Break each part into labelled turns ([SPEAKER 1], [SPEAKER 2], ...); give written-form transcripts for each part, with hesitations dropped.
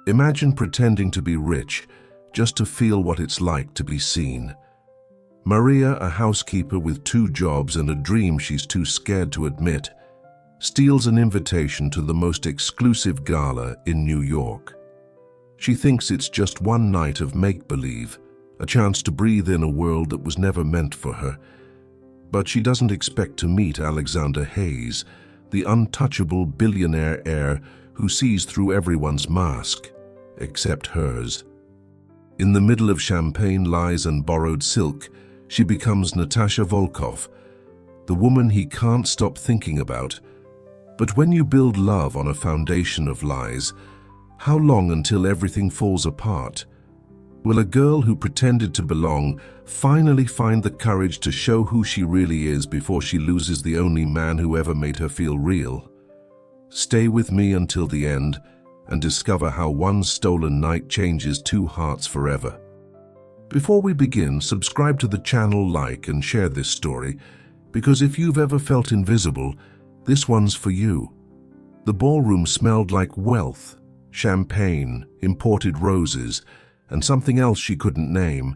[SPEAKER 1] Imagine pretending to be rich just to feel what it's like to be seen. Maria, a housekeeper with 2 jobs and a dream she's too scared to admit, steals an invitation to the most exclusive gala in New York. She thinks it's just one night of make-believe, a chance to breathe in a world that was never meant for her. But she doesn't expect to meet Alexander Hayes, the untouchable billionaire heir who sees through everyone's mask, except hers. In the middle of champagne, lies, and borrowed silk, she becomes Natasha Volkov, the woman he can't stop thinking about. But when you build love on a foundation of lies, how long until everything falls apart? Will a girl who pretended to belong finally find the courage to show who she really is before she loses the only man who ever made her feel real? Stay with me until the end and discover how one stolen night changes 2 hearts forever. Before we begin, subscribe to the channel, like, and share this story, because if you've ever felt invisible, this one's for you. The ballroom smelled like wealth, champagne, imported roses, and something else she couldn't name.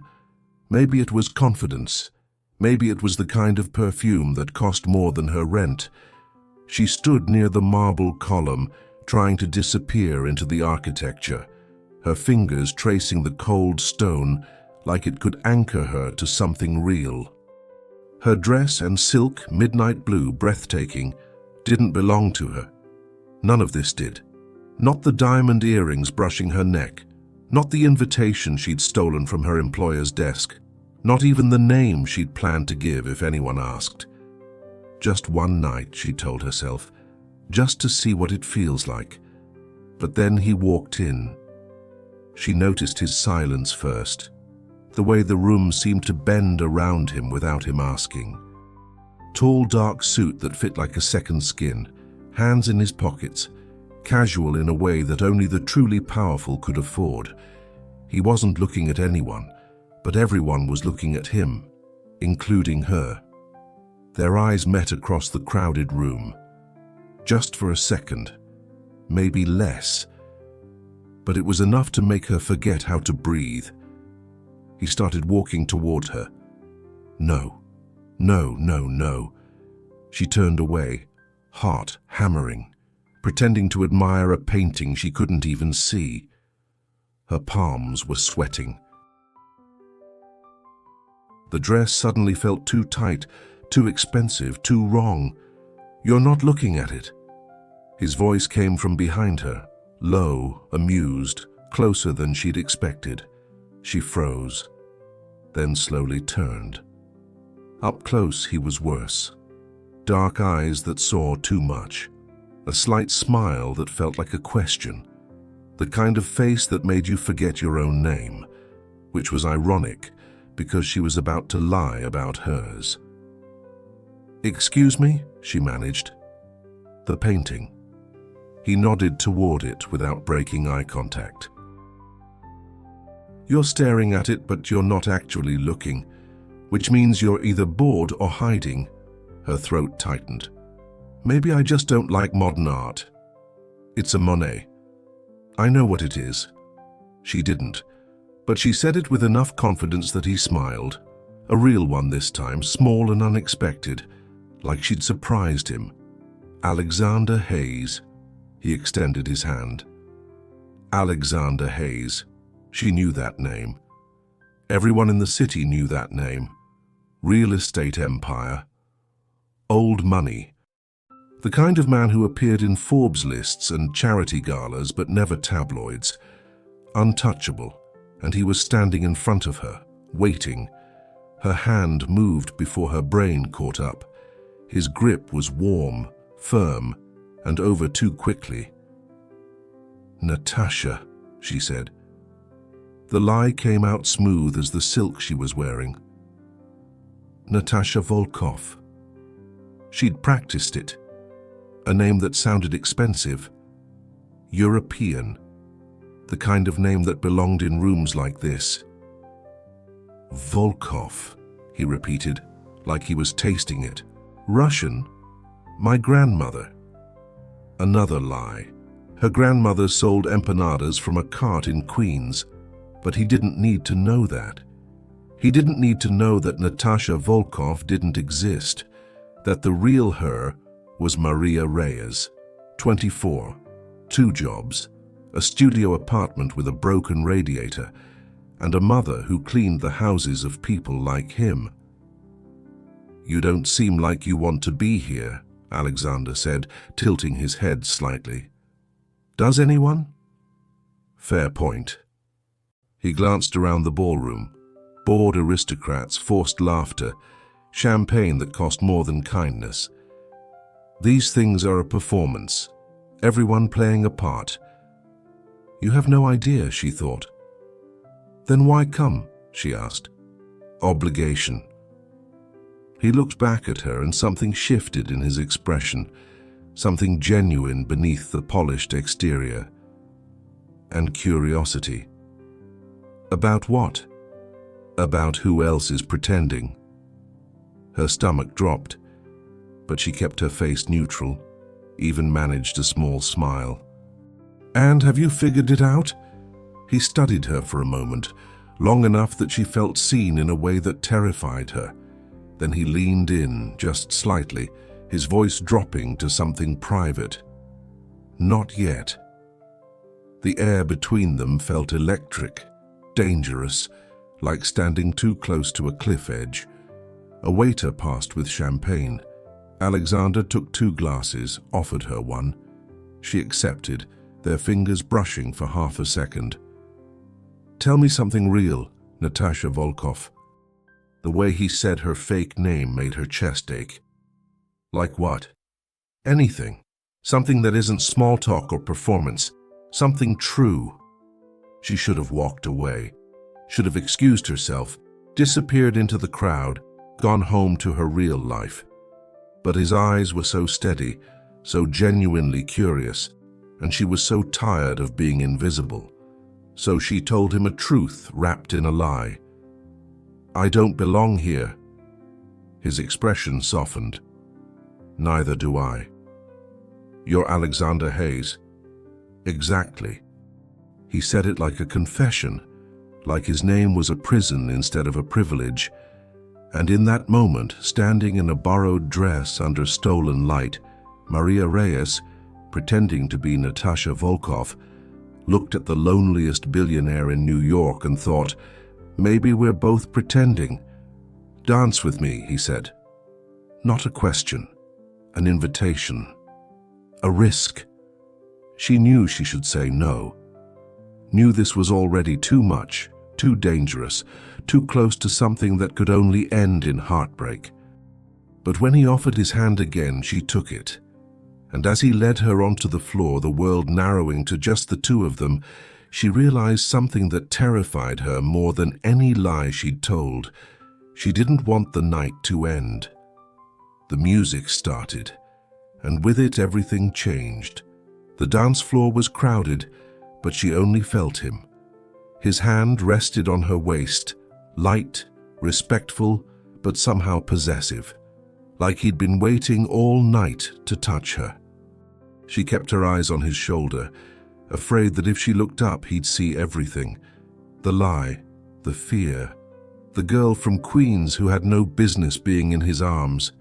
[SPEAKER 1] Maybe it was confidence. Maybe it was the kind of perfume that cost more than her rent. She stood near the marble column, trying to disappear into the architecture, her fingers tracing the cold stone like it could anchor her to something real. Her dress and silk, midnight blue, breathtaking, didn't belong to her. None of this did. Not the diamond earrings brushing her neck, not the invitation she'd stolen from her employer's desk, not even the name she'd planned to give if anyone asked. Just one night, she told herself, just to see what it feels like. But then he walked in. She noticed his silence first, the way the room seemed to bend around him without him asking. Tall, dark suit that fit like a second skin, hands in his pockets, casual in a way that only the truly powerful could afford. He wasn't looking at anyone, but everyone was looking at him, including her. Their eyes met across the crowded room. Just for a second, maybe less, but it was enough to make her forget how to breathe. He started walking toward her. No, no, no, no. She turned away, heart hammering, pretending to admire a painting she couldn't even see. Her palms were sweating. The dress suddenly felt too tight, too expensive, too wrong. "You're not looking at it." His voice came from behind her, low, amused, closer than she'd expected. She froze, then slowly turned. Up close, he was worse. Dark eyes that saw too much. A slight smile that felt like a question. The kind of face that made you forget your own name, which was ironic because she was about to lie about hers. "Excuse me?" she managed. "The painting." He nodded toward it without breaking eye contact. "You're staring at it, but you're not actually looking, which means you're either bored or hiding." Her throat tightened. "Maybe I just don't like modern art." "It's a Monet." "I know what it is." She didn't, but she said it with enough confidence that he smiled. A real one this time, small and unexpected, like she'd surprised him. "Alexander Hayes." He extended his hand. Alexander Hayes. She knew that name. Everyone in the city knew that name. Real estate empire. Old money. The kind of man who appeared in Forbes lists and charity galas but never tabloids. Untouchable, and he was standing in front of her, waiting. Her hand moved before her brain caught up. His grip was warm, firm, and over too quickly. "Natasha," she said. The lie came out smooth as the silk she was wearing. Natasha Volkov. She'd practiced it. A name that sounded expensive. European. The kind of name that belonged in rooms like this. "Volkov," he repeated, like he was tasting it. "Russian? My grandmother." Another lie. Her grandmother sold empanadas from a cart in Queens, but he didn't need to know that. He didn't need to know that Natasha Volkov didn't exist, that the real her was Maria Reyes, 24, 2 jobs, a studio apartment with a broken radiator, and a mother who cleaned the houses of people like him. "You don't seem like you want to be here," Alexander said, tilting his head slightly. "Does anyone?" "Fair point." He glanced around the ballroom. Bored aristocrats, forced laughter, champagne that cost more than kindness. These things are a performance, everyone playing a part. "You have no idea," she thought. "Then why come?" she asked. "Obligation." He looked back at her and something shifted in his expression, something genuine beneath the polished exterior. And curiosity. About what? About who else is pretending. Her stomach dropped, but she kept her face neutral, even managed a small smile. "And have you figured it out?" He studied her for a moment, long enough that she felt seen in a way that terrified her. Then he leaned in, just slightly, his voice dropping to something private. "Not yet." The air between them felt electric, dangerous, like standing too close to a cliff edge. A waiter passed with champagne. Alexander took 2 glasses, offered her one. She accepted, their fingers brushing for half a second. "Tell me something real, Natasha Volkov." The way he said her fake name made her chest ache. "Like what?" "Anything. Something that isn't small talk or performance. Something true." She should have walked away, should have excused herself, disappeared into the crowd, gone home to her real life. But his eyes were so steady, so genuinely curious, and she was so tired of being invisible. So she told him a truth wrapped in a lie. "I don't belong here." His expression softened. "Neither do I." "You're Alexander Hayes." "Exactly." He said it like a confession, like his name was a prison instead of a privilege. And in that moment, standing in a borrowed dress under stolen light, Maria Reyes, pretending to be Natasha Volkov, looked at the loneliest billionaire in New York and thought, "Maybe we're both pretending." "Dance with me," he said. Not a question, an invitation, a risk. She knew she should say no. Knew this was already too much, too dangerous, too close to something that could only end in heartbreak. But when he offered his hand again, she took it. And as he led her onto the floor, the world narrowing to just the 2 of them, she realized something that terrified her more than any lie she'd told. She didn't want the night to end. The music started, and with it everything changed. The dance floor was crowded, but she only felt him. His hand rested on her waist, light, respectful, but somehow possessive, like he'd been waiting all night to touch her. She kept her eyes on his shoulder, afraid that if she looked up he'd see everything. The lie, the fear, the girl from Queens who had no business being in his arms.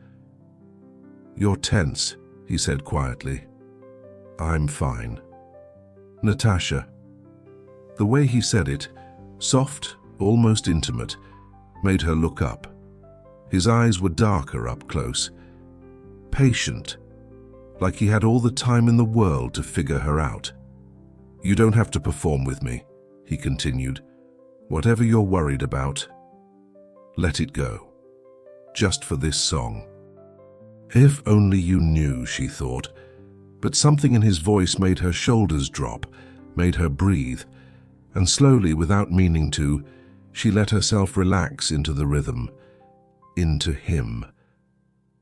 [SPEAKER 1] "You're tense," he said quietly. "I'm fine." "Natasha." The way he said it, soft, almost intimate, made her look up. His eyes were darker up close, patient, like he had all the time in the world to figure her out. "You don't have to perform with me," he continued. "Whatever you're worried about, let it go. Just for this song." If only you knew, she thought, but something in his voice made her shoulders drop, made her breathe, and slowly, without meaning to, she let herself relax into the rhythm, into him.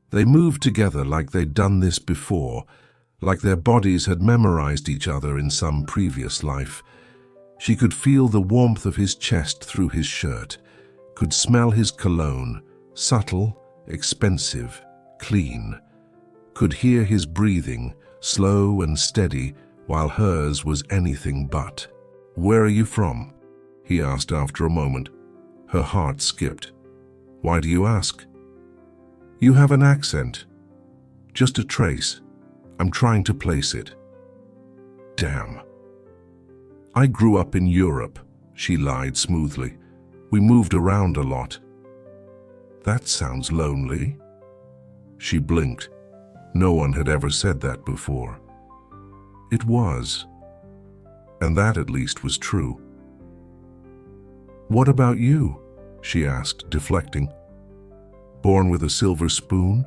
[SPEAKER 1] They moved together like they'd done this before, like their bodies had memorized each other in some previous life. She could feel the warmth of his chest through his shirt, could smell his cologne, subtle, expensive, clean, could hear his breathing, slow and steady, while hers was anything but. "Where are you from?" he asked after a moment. Her heart skipped. "Why do you ask?" "You have an accent. Just a trace. I'm trying to place it." "Damn." "I grew up in Europe," she lied smoothly. "We moved around a lot." "That sounds lonely." She blinked. No one had ever said that before. It was. And that at least was true. "What about you?" she asked, deflecting. "Born with a silver spoon?"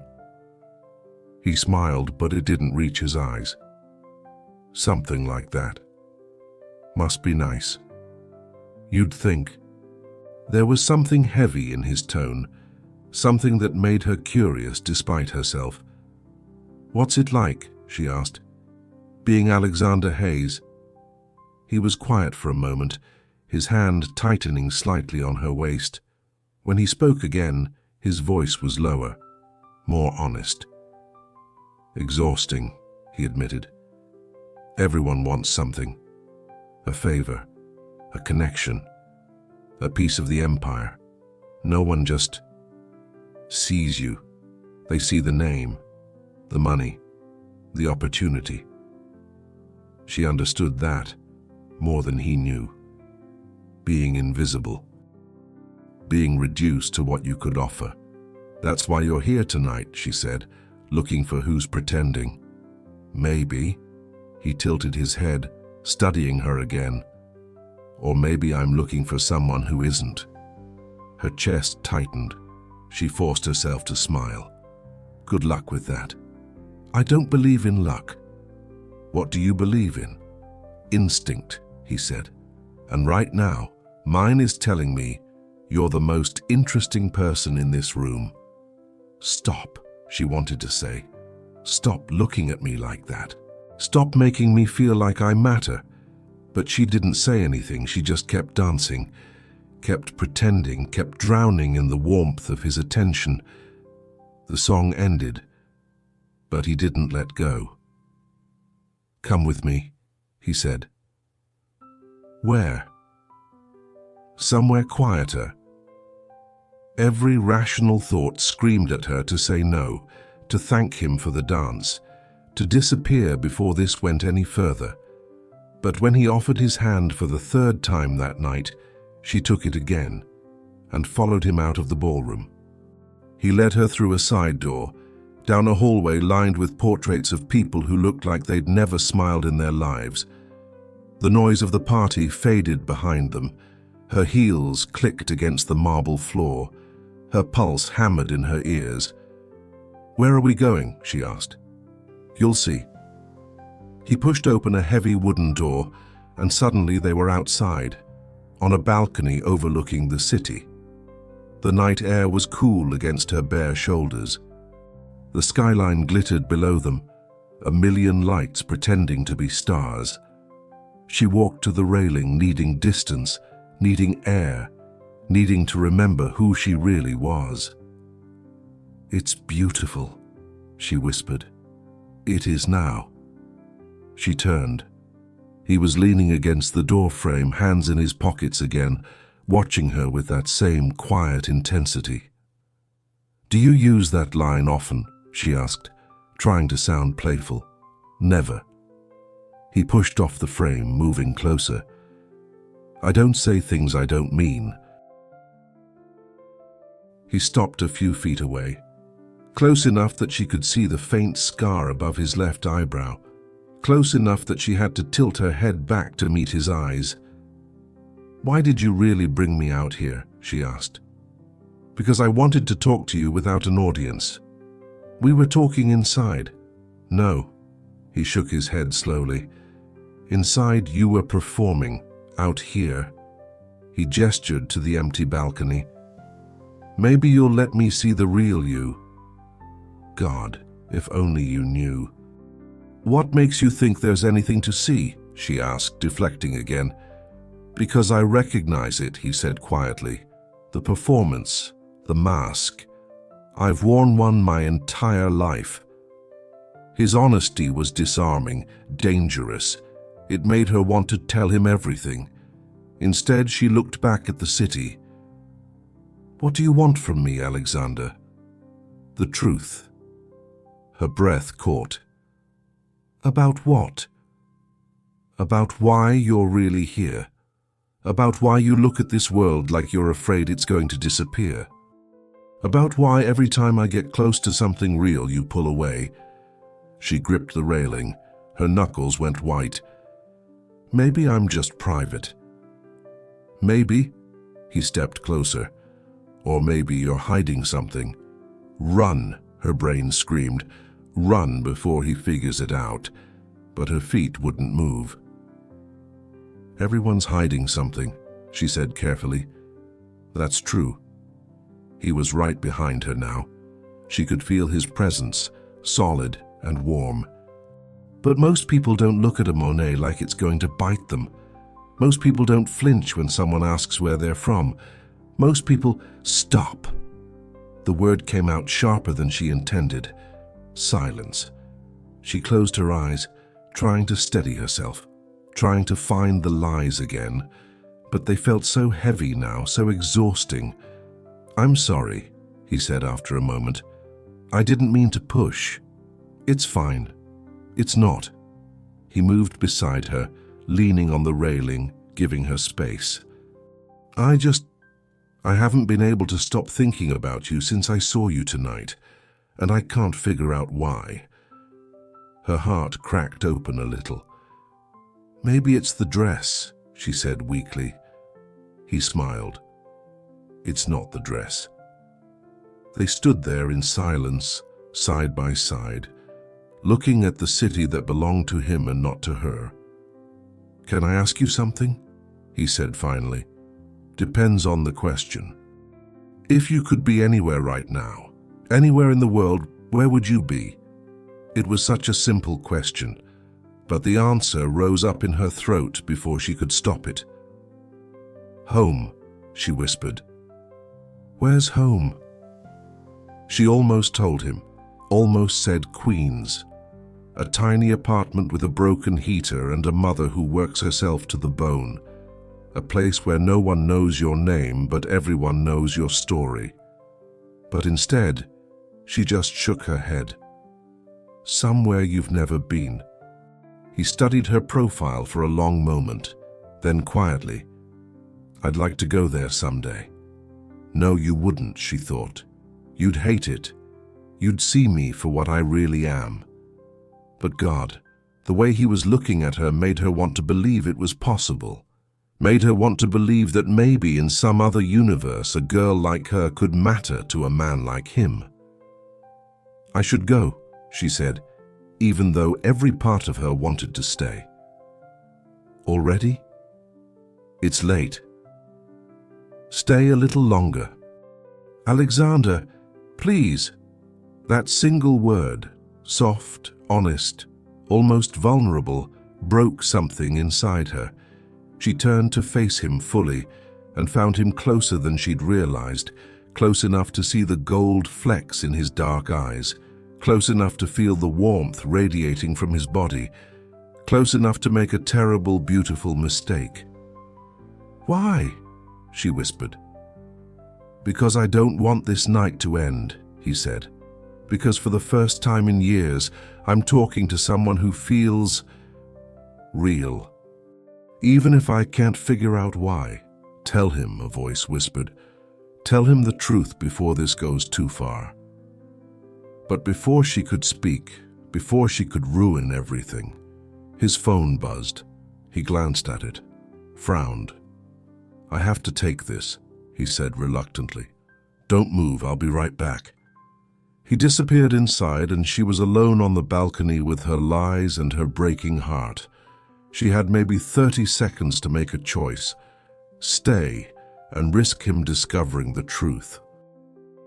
[SPEAKER 1] He smiled, but it didn't reach his eyes. "Something like that. Must be nice." "You'd think." There was something heavy in his tone, something that made her curious despite herself. "What's it like?" she asked. "Being Alexander Hayes?" He was quiet for a moment, his hand tightening slightly on her waist. When he spoke again, his voice was lower, more honest. "Exhausting," he admitted. "Everyone wants something. A favor, a connection, a piece of the empire. No one just sees you. They see the name, the money, the opportunity." She understood that more than he knew. Being invisible. Being reduced to what you could offer. "That's why you're here tonight," she said, looking for who's pretending. "Maybe." He tilted his head, studying her again. "Or maybe I'm looking for someone who isn't." Her chest tightened. She forced herself to smile. "Good luck with that." "I don't believe in luck." "What do you believe in?" "Instinct," he said. "And right now, mine is telling me you're the most interesting person in this room." "Stop," she wanted to say. "Stop looking at me like that. Stop making me feel like I matter." But she didn't say anything. She just kept dancing, kept pretending, kept drowning in the warmth of his attention. The song ended, but he didn't let go. "Come with me," he said. "Where?" "Somewhere quieter." Every rational thought screamed at her to say no, to thank him for the dance, to disappear before this went any further. But when he offered his hand for the third time that night, she took it again and followed him out of the ballroom. He led her through a side door, down a hallway lined with portraits of people who looked like they'd never smiled in their lives. The noise of the party faded behind them. Her heels clicked against the marble floor. Her pulse hammered in her ears. "Where are we going?" she asked. "You'll see." He pushed open a heavy wooden door, and suddenly they were outside, on a balcony overlooking the city. The night air was cool against her bare shoulders. The skyline glittered below them, a million lights pretending to be stars. She walked to the railing, needing distance, needing air, needing to remember who she really was. "It's beautiful," she whispered. "It is now." She turned. He was leaning against the door frame, hands in his pockets again, watching her with that same quiet intensity. "Do you use that line often?" she asked, trying to sound playful. "Never." He pushed off the frame, moving closer. "I don't say things I don't mean." He stopped a few feet away, close enough that she could see the faint scar above his left eyebrow, close enough that she had to tilt her head back to meet his eyes. "Why did you really bring me out here?" she asked. "Because I wanted to talk to you without an audience." "We were talking inside." "No." He shook his head slowly. "Inside you were performing, out here." He gestured to the empty balcony. "Maybe you'll let me see the real you." God, if only you knew. "What makes you think there's anything to see?" she asked, deflecting again. "Because I recognize it," he said quietly. "The performance, the mask. I've worn one my entire life." His honesty was disarming, dangerous. It made her want to tell him everything. Instead, she looked back at the city. "What do you want from me, Alexander?" "The truth." Her breath caught. "About what?" "About why you're really here. About why you look at this world like you're afraid it's going to disappear. About why every time I get close to something real, you pull away." She gripped the railing. Her knuckles went white. "Maybe I'm just private." "Maybe," he stepped closer. "Or maybe you're hiding something." "Run," her brain screamed. "Run before he figures it out." But her feet wouldn't move. "Everyone's hiding something," she said carefully. "That's true." He was right behind her now. She could feel his presence, solid and warm. "But most people don't look at a Monet like it's going to bite them. Most people don't flinch when someone asks where they're from. Most people—" "Stop!" The word came out sharper than she intended. Silence. She closed her eyes, trying to steady herself, trying to find the lies again. But they felt so heavy now, so exhausting. "I'm sorry," he said after a moment. "I didn't mean to push." "It's fine." "It's not." He moved beside her, leaning on the railing, giving her space. I haven't been able to stop thinking about you since I saw you tonight, and I can't figure out why." Her heart cracked open a little. "Maybe it's the dress," she said weakly. He smiled. "It's not the dress." They stood there in silence, side by side, looking at the city that belonged to him and not to her. "Can I ask you something?" he said finally. "Depends on the question. If you could be anywhere right now, anywhere in the world, where would you be?" It was such a simple question, but the answer rose up in her throat before she could stop it. "Home," she whispered. "Where's home?" She almost told him, almost said Queens. A tiny apartment with a broken heater and a mother who works herself to the bone. A place where no one knows your name, but everyone knows your story. But instead, she just shook her head. "Somewhere you've never been." He studied her profile for a long moment, then quietly, "I'd like to go there someday." "No, you wouldn't," she thought. "You'd hate it. You'd see me for what I really am." But God, the way he was looking at her made her want to believe it was possible. Made her want to believe that maybe in some other universe a girl like her could matter to a man like him. "I should go," she said, even though every part of her wanted to stay. "Already?" "It's late." "Stay a little longer." "Alexander, please." That single word, soft, honest, almost vulnerable, broke something inside her. She turned to face him fully and found him closer than she'd realized, close enough to see the gold flecks in his dark eyes, close enough to feel the warmth radiating from his body, close enough to make a terrible, beautiful mistake. "Why?" she whispered. "Because I don't want this night to end," he said. "Because for the first time in years, I'm talking to someone who feels real. Even if I can't figure out why." "Tell him," a voice whispered. "Tell him the truth before this goes too far." But before she could speak, before she could ruin everything, his phone buzzed. He glanced at it, frowned. "I have to take this," he said reluctantly. "Don't move, I'll be right back." He disappeared inside, and she was alone on the balcony with her lies and her breaking heart. She had maybe 30 seconds to make a choice. Stay and risk him discovering the truth.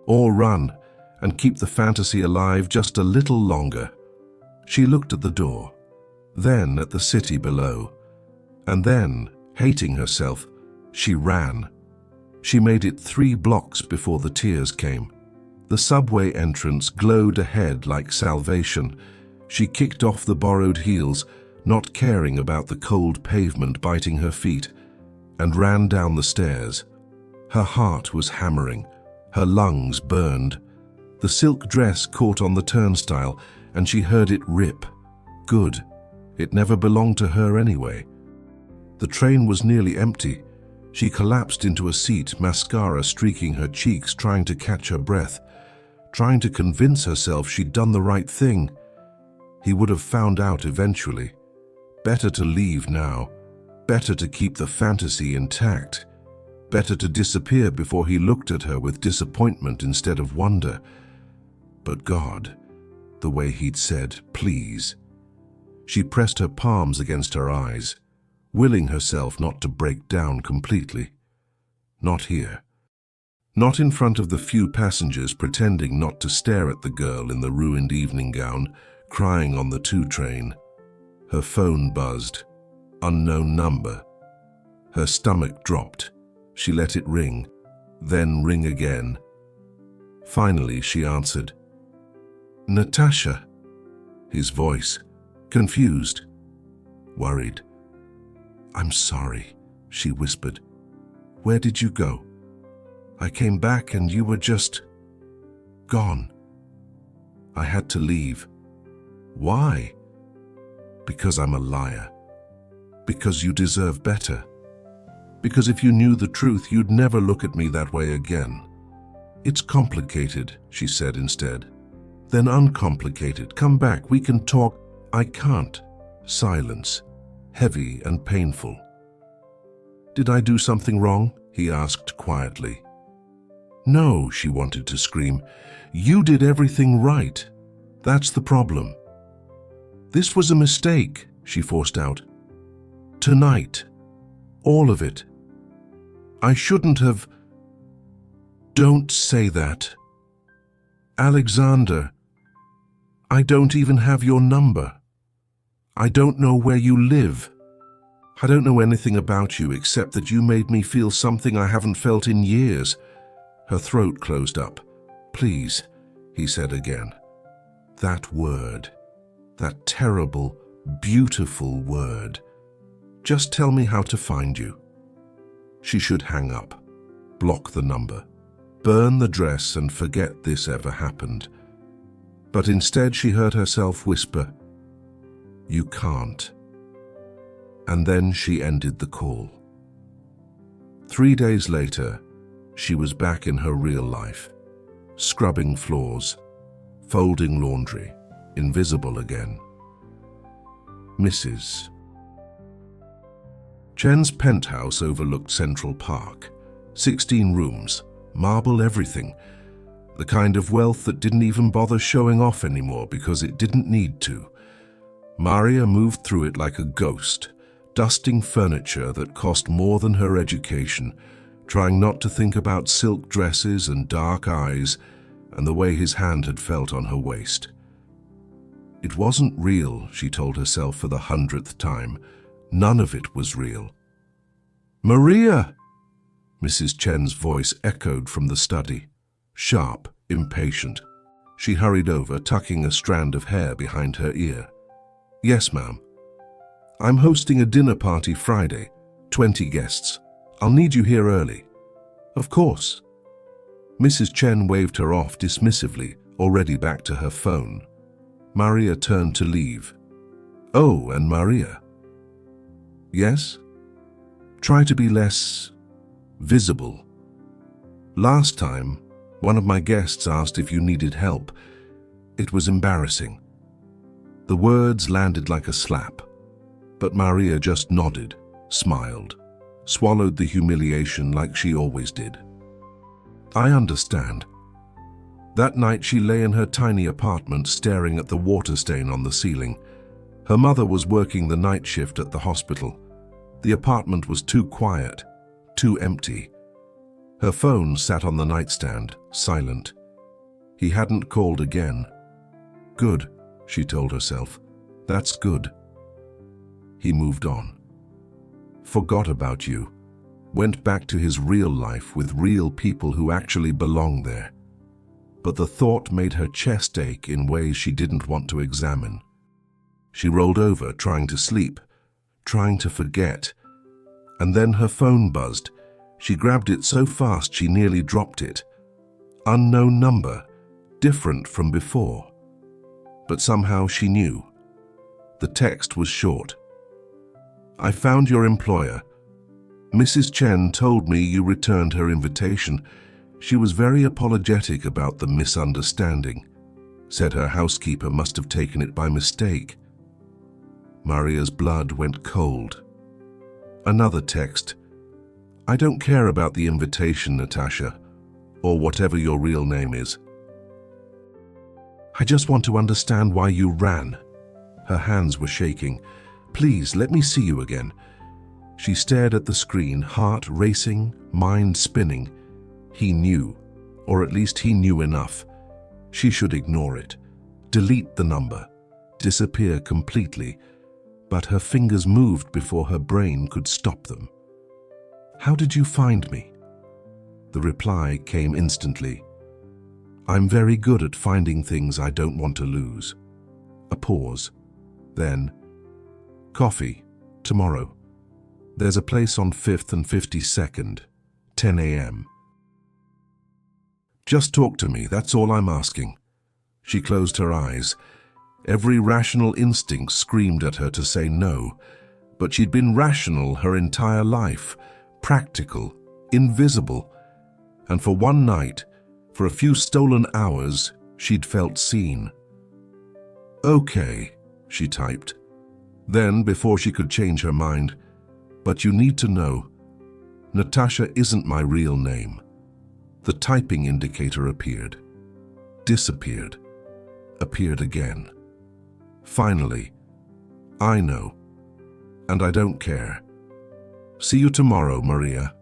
[SPEAKER 1] Or run and keep the fantasy alive just a little longer. She looked at the door, then at the city below, and then, hating herself, she ran. She made it 3 blocks before the tears came. The subway entrance glowed ahead like salvation. She kicked off the borrowed heels, not caring about the cold pavement biting her feet, and ran down the stairs. Her heart was hammering, her lungs burned. The silk dress caught on the turnstile, and she heard it rip. Good. It never belonged to her anyway. The train was nearly empty. She collapsed into a seat, mascara streaking her cheeks, trying to catch her breath, trying to convince herself she'd done the right thing. He would have found out eventually. Better to leave now. Better to keep the fantasy intact. Better to disappear before he looked at her with disappointment instead of wonder. But God, the way he'd said, please. She pressed her palms against her eyes, willing herself not to break down completely. Not here. Not in front of the few passengers pretending not to stare at the girl in the ruined evening gown, crying on the 2 train. Her phone buzzed. Unknown number. Her stomach dropped. She let it ring, then ring again. Finally, she answered. Natasha. His voice, confused, worried. I'm sorry, she whispered. Where did you go? I came back and you were just gone. I had to leave. Why? Because I'm a liar. Because you deserve better. Because if you knew the truth, you'd never look at me that way again. It's complicated, she said instead. Then uncomplicated. Come back, we can talk. I can't. Silence, heavy and painful. Did I do something wrong? He asked quietly. No, she wanted to scream. You did everything right. That's the problem. This was a mistake, she forced out. Tonight. All of it. I shouldn't have. Don't say that. Alexander, I don't even have your number. I don't know where you live. I don't know anything about you except that you made me feel something I haven't felt in years. Her throat closed up. Please, he said again. That word. That terrible, beautiful word. Just tell me how to find you. She should hang up, block the number, burn the dress and forget this ever happened. But instead she heard herself whisper, You can't. And then she ended the call. 3 days later, she was back in her real life, scrubbing floors, folding laundry, invisible again. Mrs. Chen's penthouse overlooked Central Park. 16 rooms, marble everything. The kind of wealth that didn't even bother showing off anymore because it didn't need to. Maria moved through it like a ghost, dusting furniture that cost more than her education, trying not to think about silk dresses and dark eyes and the way his hand had felt on her waist. It wasn't real, she told herself for the 100th time. None of it was real. Maria! Mrs. Chen's voice echoed from the study, sharp, impatient. She hurried over, tucking a strand of hair behind her ear. Yes, ma'am. I'm hosting a dinner party Friday, 20 guests. I'll need you here early. Of course. Mrs. Chen waved her off dismissively, already back to her phone. Maria turned to leave. Oh, and Maria. Yes? Try to be less visible. Last time, one of my guests asked if you needed help. It was embarrassing. The words landed like a slap, but Maria just nodded, smiled, swallowed the humiliation like she always did. I understand. That night she lay in her tiny apartment staring at the water stain on the ceiling. Her mother was working the night shift at the hospital. The apartment was too quiet, too empty. Her phone sat on the nightstand, silent. He hadn't called again. Good, she told herself. That's good. He moved on. Forgot about you. Went back to his real life with real people who actually belonged there. But the thought made her chest ache in ways she didn't want to examine. She rolled over, trying to sleep, trying to forget. And then her phone buzzed. She grabbed it so fast she nearly dropped it. Unknown number, different from before. But somehow she knew. The text was short. I found your employer. Mrs. Chen told me you returned her invitation. She was very apologetic about the misunderstanding. Said her housekeeper must have taken it by mistake. Maria's blood went cold. Another text. I don't care about the invitation, Natasha, or whatever your real name is. I just want to understand why you ran. Her hands were shaking. Please, let me see you again. She stared at the screen, heart racing, mind spinning. He knew, or at least he knew enough. She should ignore it, delete the number, disappear completely. But her fingers moved before her brain could stop them. How did you find me? The reply came instantly. I'm very good at finding things I don't want to lose. A pause. Then, coffee, tomorrow. There's a place on 5th and 52nd, 10 a.m. Just talk to me, that's all I'm asking. She closed her eyes. Every rational instinct screamed at her to say no, but she'd been rational her entire life, practical, invisible, and for one night, for a few stolen hours, she'd felt seen. Okay, she typed. Then, before she could change her mind, but you need to know, Natasha isn't my real name. The typing indicator appeared, disappeared, appeared again. Finally, I know, and I don't care. See you tomorrow, Maria.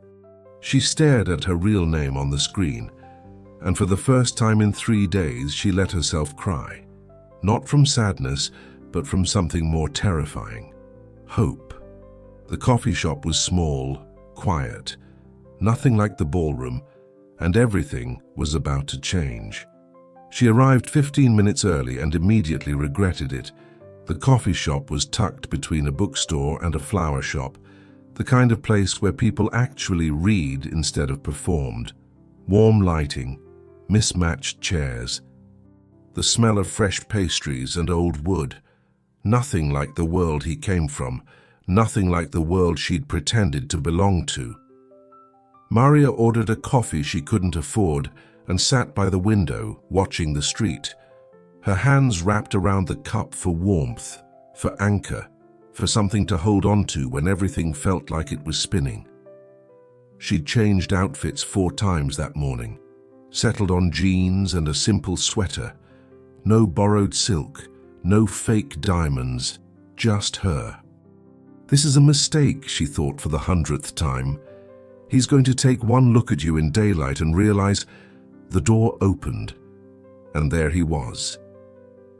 [SPEAKER 1] She stared at her real name on the screen, and for the first time in 3 days she let herself cry. Not from sadness, but from something more terrifying. Hope. The coffee shop was small, quiet, nothing like the ballroom, and everything was about to change. She arrived 15 minutes early and immediately regretted it. The coffee shop was tucked between a bookstore and a flower shop, the kind of place where people actually read instead of performed. Warm lighting, mismatched chairs, the smell of fresh pastries and old wood. Nothing like the world he came from, nothing like the world she'd pretended to belong to. Maria ordered a coffee she couldn't afford and sat by the window, watching the street. Her hands wrapped around the cup for warmth, for anchor, for something to hold on to when everything felt like it was spinning. She'd changed outfits 4 times that morning, settled on jeans and a simple sweater. No borrowed silk, no fake diamonds, just her. This is a mistake, she thought for the 100th time. He's going to take one look at you in daylight and realize. The door opened, and there he was.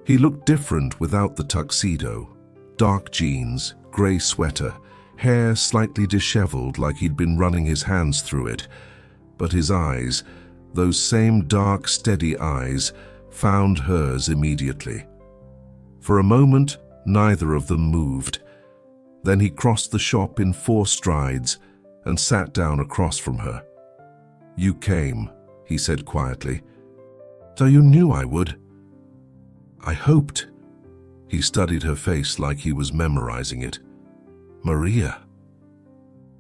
[SPEAKER 1] He looked different without the tuxedo. Dark jeans, grey sweater, hair slightly disheveled like he'd been running his hands through it. But his eyes, those same dark, steady eyes, found hers immediately. For a moment, neither of them moved. Then he crossed the shop in 4 strides and sat down across from her. You came, he said quietly. So you knew I would. I hoped. He studied her face like he was memorizing it. Maria.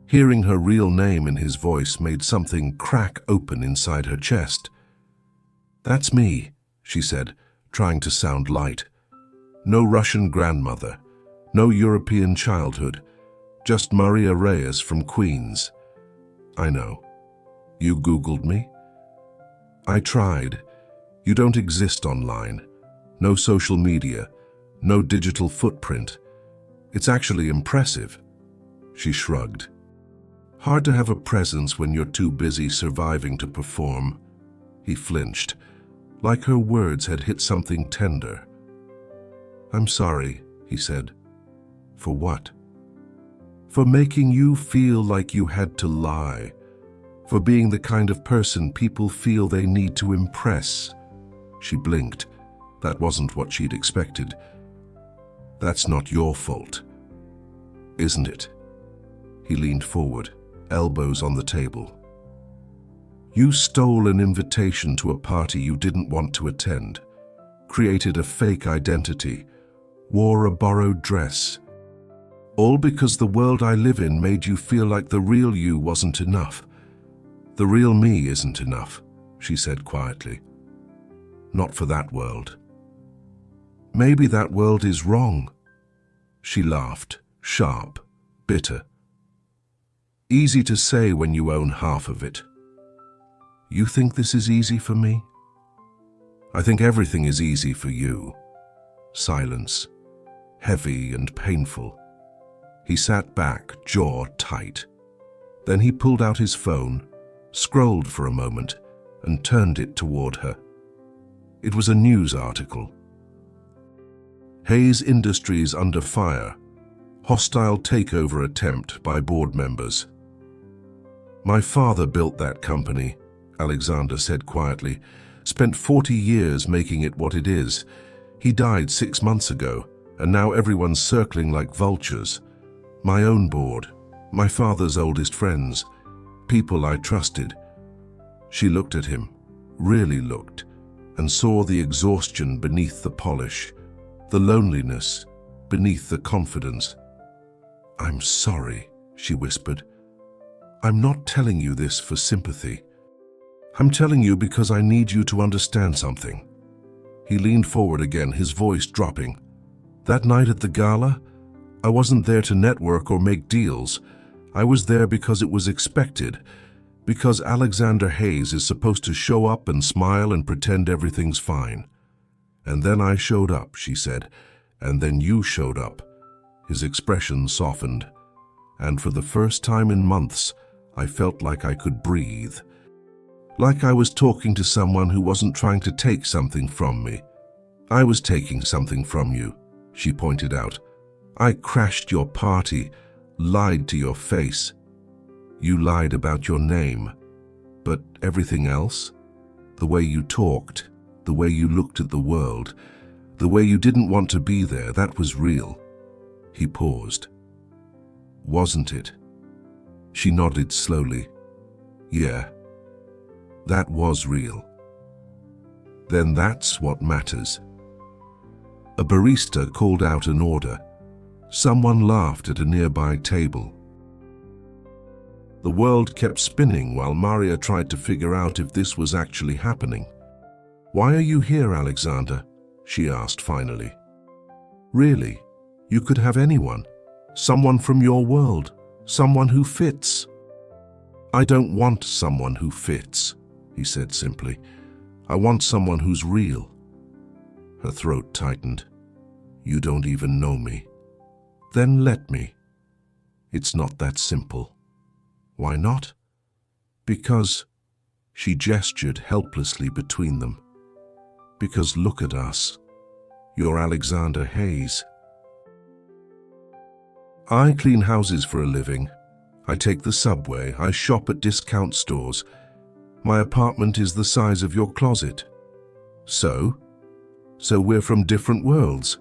[SPEAKER 1] Hearing her real name in his voice made something crack open inside her chest. That's me, she said, trying to sound light. No Russian grandmother, no European childhood, just Maria Reyes from Queens. I know. You Googled me? I tried. You don't exist online. No social media, no digital footprint. It's actually impressive. She shrugged. Hard to have a presence when you're too busy surviving to perform. He flinched, like her words had hit something tender. I'm sorry, he said. For what? For making you feel like you had to lie. For being the kind of person people feel they need to impress. She blinked. That wasn't what she'd expected. That's not your fault, isn't it? He leaned forward, elbows on the table. You stole an invitation to a party you didn't want to attend, created a fake identity, wore a borrowed dress. All because the world I live in made you feel like the real you wasn't enough. The real me isn't enough, she said quietly. Not for that world. Maybe that world is wrong. She laughed, sharp, bitter. Easy to say when you own half of it. You think this is easy for me? I think everything is easy for you. Silence, heavy and painful. He sat back, jaw tight. Then he pulled out his phone, scrolled for a moment, and turned it toward her. It was a news article. Hayes Industries under fire. Hostile takeover attempt by board members. My father built that company, Alexander said quietly. Spent 40 years making it what it is. He died 6 months ago, and now everyone's circling like vultures. My own board, my father's oldest friends, people I trusted. She looked at him, really looked, and saw the exhaustion beneath the polish, the loneliness beneath the confidence. I'm sorry, she whispered. I'm not telling you this for sympathy. I'm telling you because I need you to understand something. He leaned forward again, his voice dropping. That night at the gala, I wasn't there to network or make deals. I was there because it was expected, because Alexander Hayes is supposed to show up and smile and pretend everything's fine. And then I showed up, she said, and then you showed up. His expression softened, and for the first time in months, I felt like I could breathe. Like I was talking to someone who wasn't trying to take something from me. I was taking something from you, she pointed out. I crashed your party, lied to your face. You lied about your name. But everything else? The way you talked, the way you looked at the world, the way you didn't want to be there, that was real. He paused. Wasn't it? She nodded slowly. Yeah, that was real. Then that's what matters. A barista called out an order. Someone laughed at a nearby table. The world kept spinning while Maria tried to figure out if this was actually happening. Why are you here, Alexander? She asked finally. Really? You could have anyone. Someone from your world. Someone who fits. I don't want someone who fits, he said simply. I want someone who's real. Her throat tightened. You don't even know me. Then let me. It's not that simple. Why not? Because, she gestured helplessly between them. Because look at us. You're Alexander Hayes. I clean houses for a living. I take the subway. I shop at discount stores. My apartment is the size of your closet. So we're from different worlds.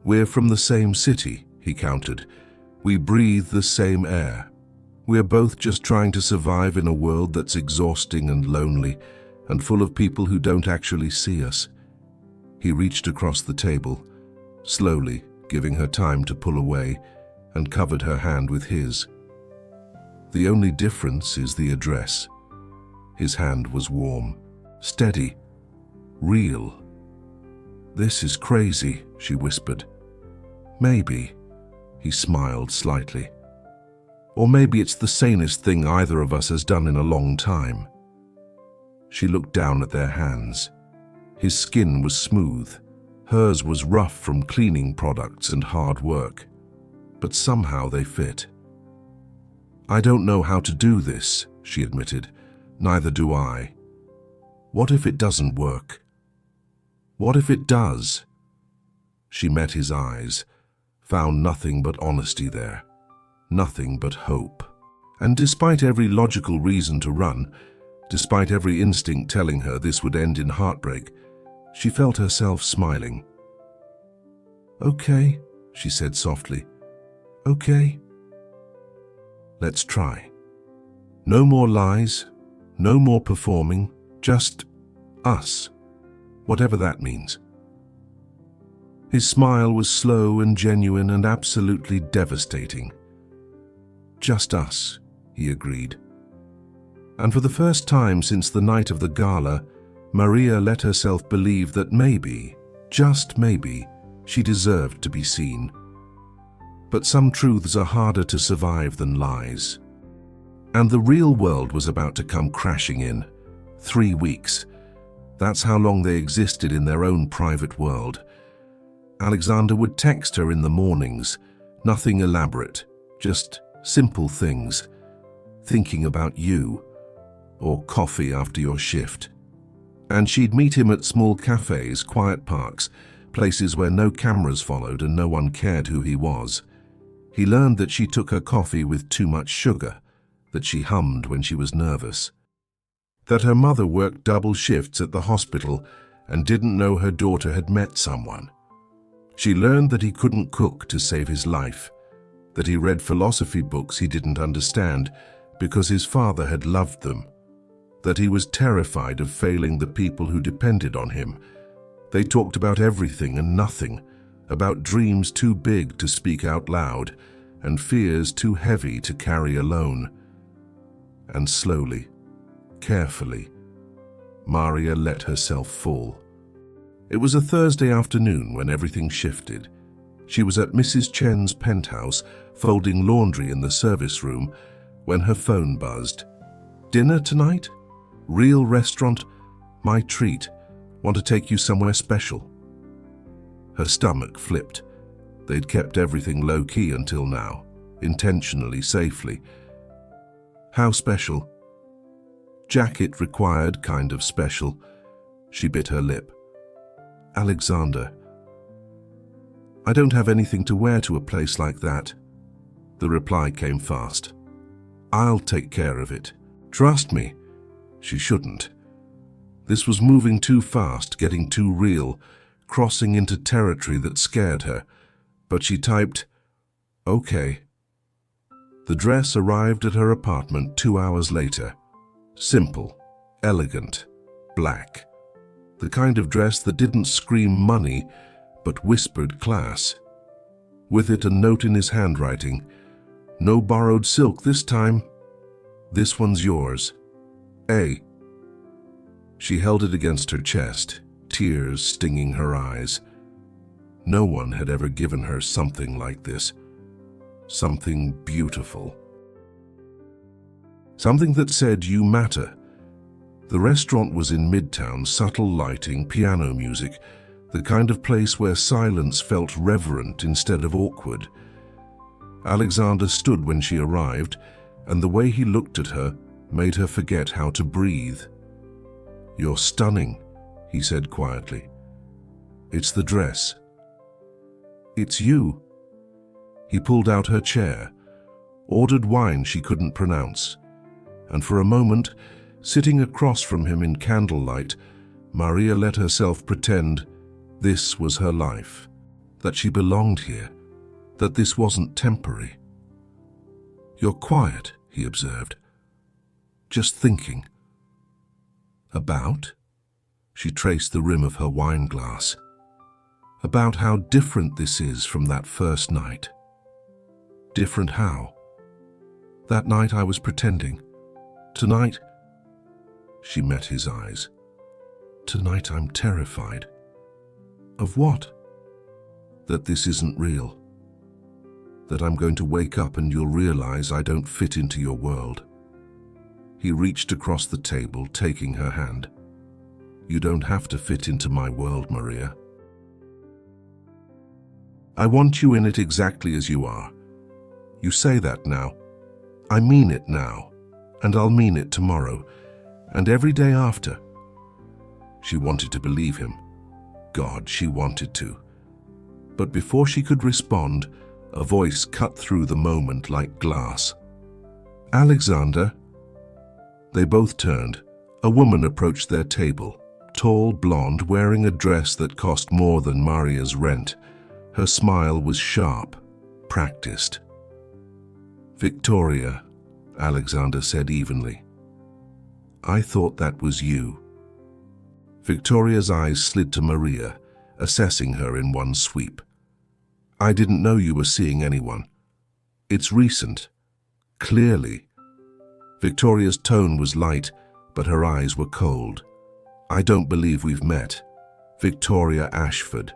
[SPEAKER 1] We're from the same city, he countered. We breathe the same air. We're both just trying to survive in a world that's exhausting and lonely and full of people who don't actually see us. He reached across the table, slowly, giving her time to pull away, and covered her hand with his. The only difference is the address. His hand was warm, steady, real. This is crazy, she whispered. Maybe, he smiled slightly. Or maybe it's the sanest thing either of us has done in a long time. She looked down at their hands. His skin was smooth. Hers was rough from cleaning products and hard work. But somehow they fit. I don't know how to do this, she admitted. Neither do I. What if it doesn't work? What if it does? She met his eyes, found nothing but honesty there, nothing but hope. And despite every logical reason to run, despite every instinct telling her this would end in heartbreak, she felt herself smiling. Okay, she said softly. Okay. Let's try. No more lies, no more performing, just us, whatever that means. His smile was slow and genuine and absolutely devastating. Just us, he agreed. And for the first time since the night of the gala, Maria let herself believe that maybe, just maybe, she deserved to be seen. But some truths are harder to survive than lies. And the real world was about to come crashing in. 3 weeks. That's how long they existed in their own private world. Alexander would text her in the mornings, nothing elaborate, just simple things. Thinking about you, or coffee after your shift. And she'd meet him at small cafes, quiet parks, places where no cameras followed and no one cared who he was. He learned that she took her coffee with too much sugar, that she hummed when she was nervous, that her mother worked double shifts at the hospital and didn't know her daughter had met someone. She learned that he couldn't cook to save his life, that he read philosophy books he didn't understand because his father had loved them, that he was terrified of failing the people who depended on him. They talked about everything and nothing, about dreams too big to speak out loud and fears too heavy to carry alone. And slowly, carefully, Maria let herself fall. It was a Thursday afternoon when everything shifted. She was at Mrs. Chen's penthouse, folding laundry in the service room, when her phone buzzed. Dinner tonight? Real restaurant? My treat. Want to take you somewhere special? Her stomach flipped. They'd kept everything low-key until now, intentionally, safely. How special? Jacket required, kind of special. She bit her lip. Alexander. I don't have anything to wear to a place like that. The reply came fast. I'll take care of it. Trust me. She shouldn't. This was moving too fast, getting too real, crossing into territory that scared her. But she typed, okay. The dress arrived at her apartment 2 hours later. Simple, elegant, black. The kind of dress that didn't scream money, but whispered class. With it a note in his handwriting. No borrowed silk this time. This one's yours. A. She held it against her chest, tears stinging her eyes. No one had ever given her something like this. Something beautiful. Something that said, you matter. The restaurant was in Midtown, subtle lighting, piano music, the kind of place where silence felt reverent instead of awkward. Alexander stood when she arrived, and the way he looked at her made her forget how to breathe. You're stunning, he said quietly. It's the dress. It's you. He pulled out her chair, ordered wine she couldn't pronounce, and for a moment, sitting across from him in candlelight, Maria let herself pretend this was her life, that she belonged here, that this wasn't temporary. You're quiet, he observed. Just thinking. About? She traced the rim of her wine glass. About how different this is from that first night. Different how? That night I was pretending. Tonight, she met his eyes. Tonight I'm terrified. Of what? That this isn't real. That I'm going to wake up and you'll realize I don't fit into your world. He reached across the table, taking her hand. You don't have to fit into my world, Maria. I want you in it exactly as you are. You say that now. I mean it now, and I'll mean it tomorrow, and every day after. She wanted to believe him. God, she wanted to. But before she could respond, a voice cut through the moment like glass. Alexander. They both turned. A woman approached their table, tall, blonde, wearing a dress that cost more than Maria's rent, Her smile was sharp, practiced. "Victoria," Alexander said evenly. "I thought that was you." Victoria's eyes slid to Maria, assessing her in one sweep. "I didn't know you were seeing anyone. It's recent. Clearly." Victoria's tone was light, but her eyes were cold. "I don't believe we've met. Victoria Ashford,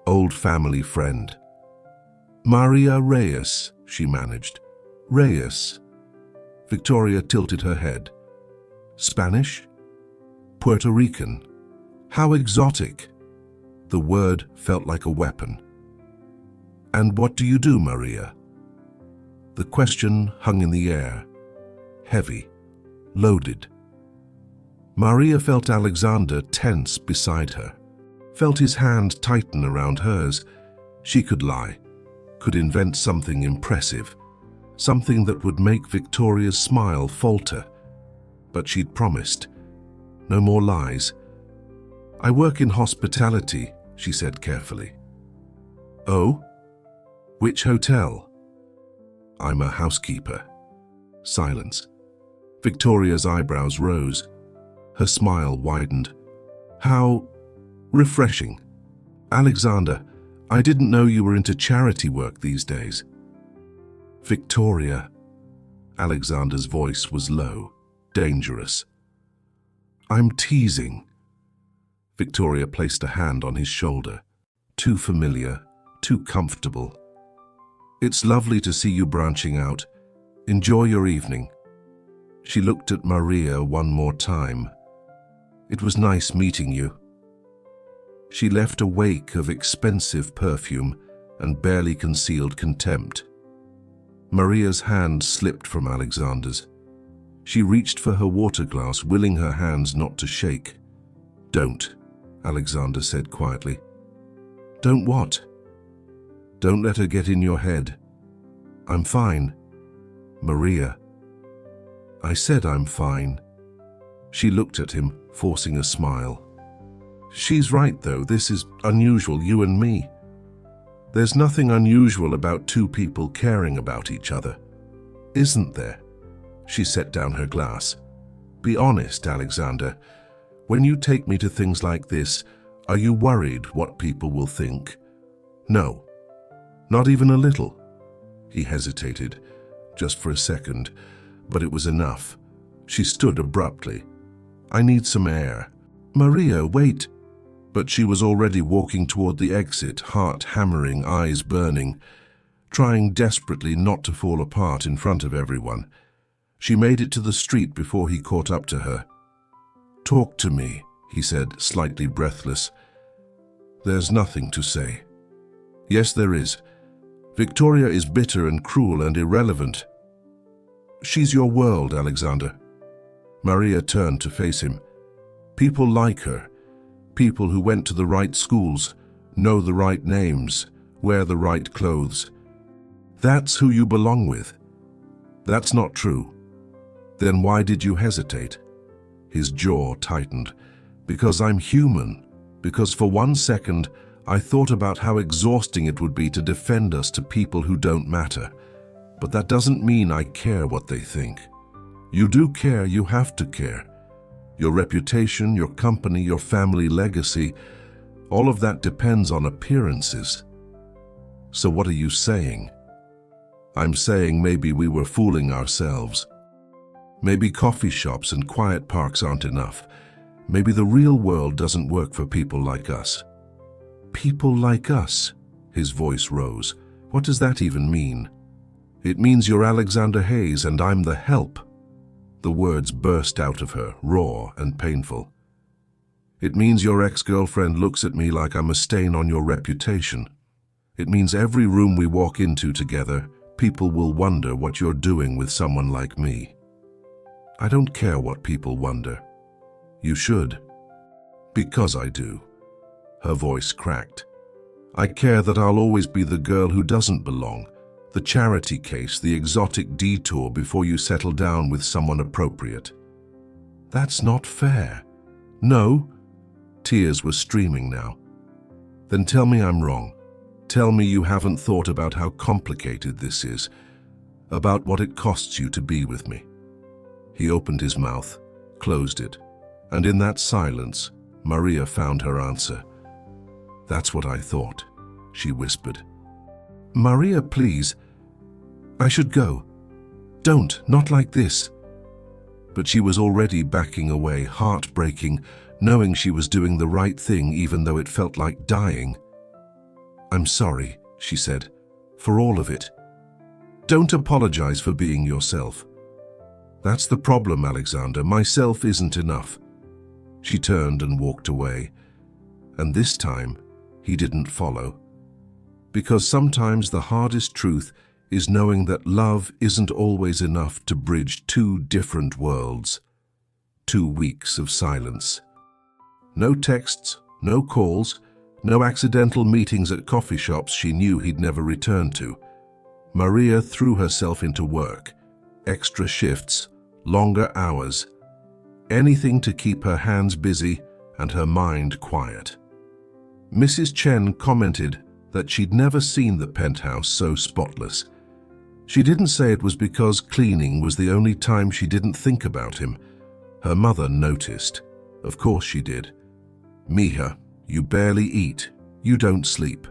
[SPEAKER 1] old family friend." "Maria Reyes," she managed. "Reyes." Victoria tilted her head. "Spanish? Puerto Rican? How exotic." The word felt like a weapon. "And what do you do, Maria?" The question hung in the air, heavy, loaded. Maria felt Alexander tense beside her, felt his hand tighten around hers. She could lie, could invent something impressive, something that would make Victoria's smile falter. But she'd promised. No more lies. "I work in hospitality," she said carefully. "Oh? Which hotel?" "I'm a housekeeper." Silence. Victoria's eyebrows rose. Her smile widened. "How refreshing. Alexander, I didn't know you were into charity work these days." "Victoria." Alexander's voice was low, dangerous. "I'm teasing." Victoria placed a hand on his shoulder. Too familiar, too comfortable. "It's lovely to see you branching out. Enjoy your evening." She looked at Maria one more time. "It was nice meeting you." She left a wake of expensive perfume and barely concealed contempt. Maria's hand slipped from Alexander's. She reached for her water glass, willing her hands not to shake. "Don't," Alexander said quietly. "Don't what?" "Don't let her get in your head." "I'm fine." "Maria." "I said I'm fine." She looked at him, forcing a smile. "She's right, though. This is unusual, you and me. There's nothing unusual about two people caring about each other, isn't there?" She set down her glass. "Be honest, Alexander. When you take me to things like this, are you worried what people will think?" "No. Not even a little." He hesitated, just for a second, but it was enough. She stood abruptly. "I need some air." "Maria, wait." But she was already walking toward the exit, heart hammering, eyes burning, trying desperately not to fall apart in front of everyone. She made it to the street before he caught up to her. "Talk to me," he said, slightly breathless. "There's nothing to say." "Yes, there is. Victoria is bitter and cruel and irrelevant." "She's your world, Alexander." Maria turned to face him. "People like her. People who went to the right schools, know the right names, wear the right clothes. That's who you belong with." "That's not true." "Then why did you hesitate?" His jaw tightened. "Because I'm human. Because for 1 second, I thought about how exhausting it would be to defend us to people who don't matter. But that doesn't mean I care what they think. You do care, you have to care. Your reputation, your company, your family legacy, all of that depends on appearances." "So what are you saying?" "I'm saying maybe we were fooling ourselves. Maybe coffee shops and quiet parks aren't enough. Maybe the real world doesn't work for people like us." "People like us?" His voice rose. "What does that even mean?" "It means you're Alexander Hayes and I'm the help." The words burst out of her, raw and painful. "It means your ex-girlfriend looks at me like I'm a stain on your reputation. It means every room we walk into together, people will wonder what you're doing with someone like me." "I don't care what people wonder." "You should." "Because I do." Her voice cracked. "I care that I'll always be the girl who doesn't belong, the charity case, the exotic detour before you settle down with someone appropriate." "That's not fair." "No." Tears were streaming now. "Then tell me I'm wrong. Tell me you haven't thought about how complicated this is, about what it costs you to be with me." He opened his mouth, closed it, and in that silence, Maria found her answer. "That's what I thought," she whispered. "Maria, please. I should go. Don't, not like this." But she was already backing away, heartbreaking, knowing she was doing the right thing even though it felt like dying. "I'm sorry," she said, "for all of it. Don't apologize for being yourself." "That's the problem, Alexander. Myself isn't enough." She turned and walked away. And this time, he didn't follow. Because sometimes the hardest truth is knowing that love isn't always enough to bridge two different worlds. 2 weeks of silence. No texts, no calls, no accidental meetings at coffee shops she knew he'd never return to. Maria threw herself into work. Extra shifts, longer hours. Anything to keep her hands busy and her mind quiet. Mrs. Chen commented that she'd never seen the penthouse so spotless. She didn't say it was because cleaning was the only time she didn't think about him. Her mother noticed. Of course she did. "Mija, you barely eat. You don't sleep.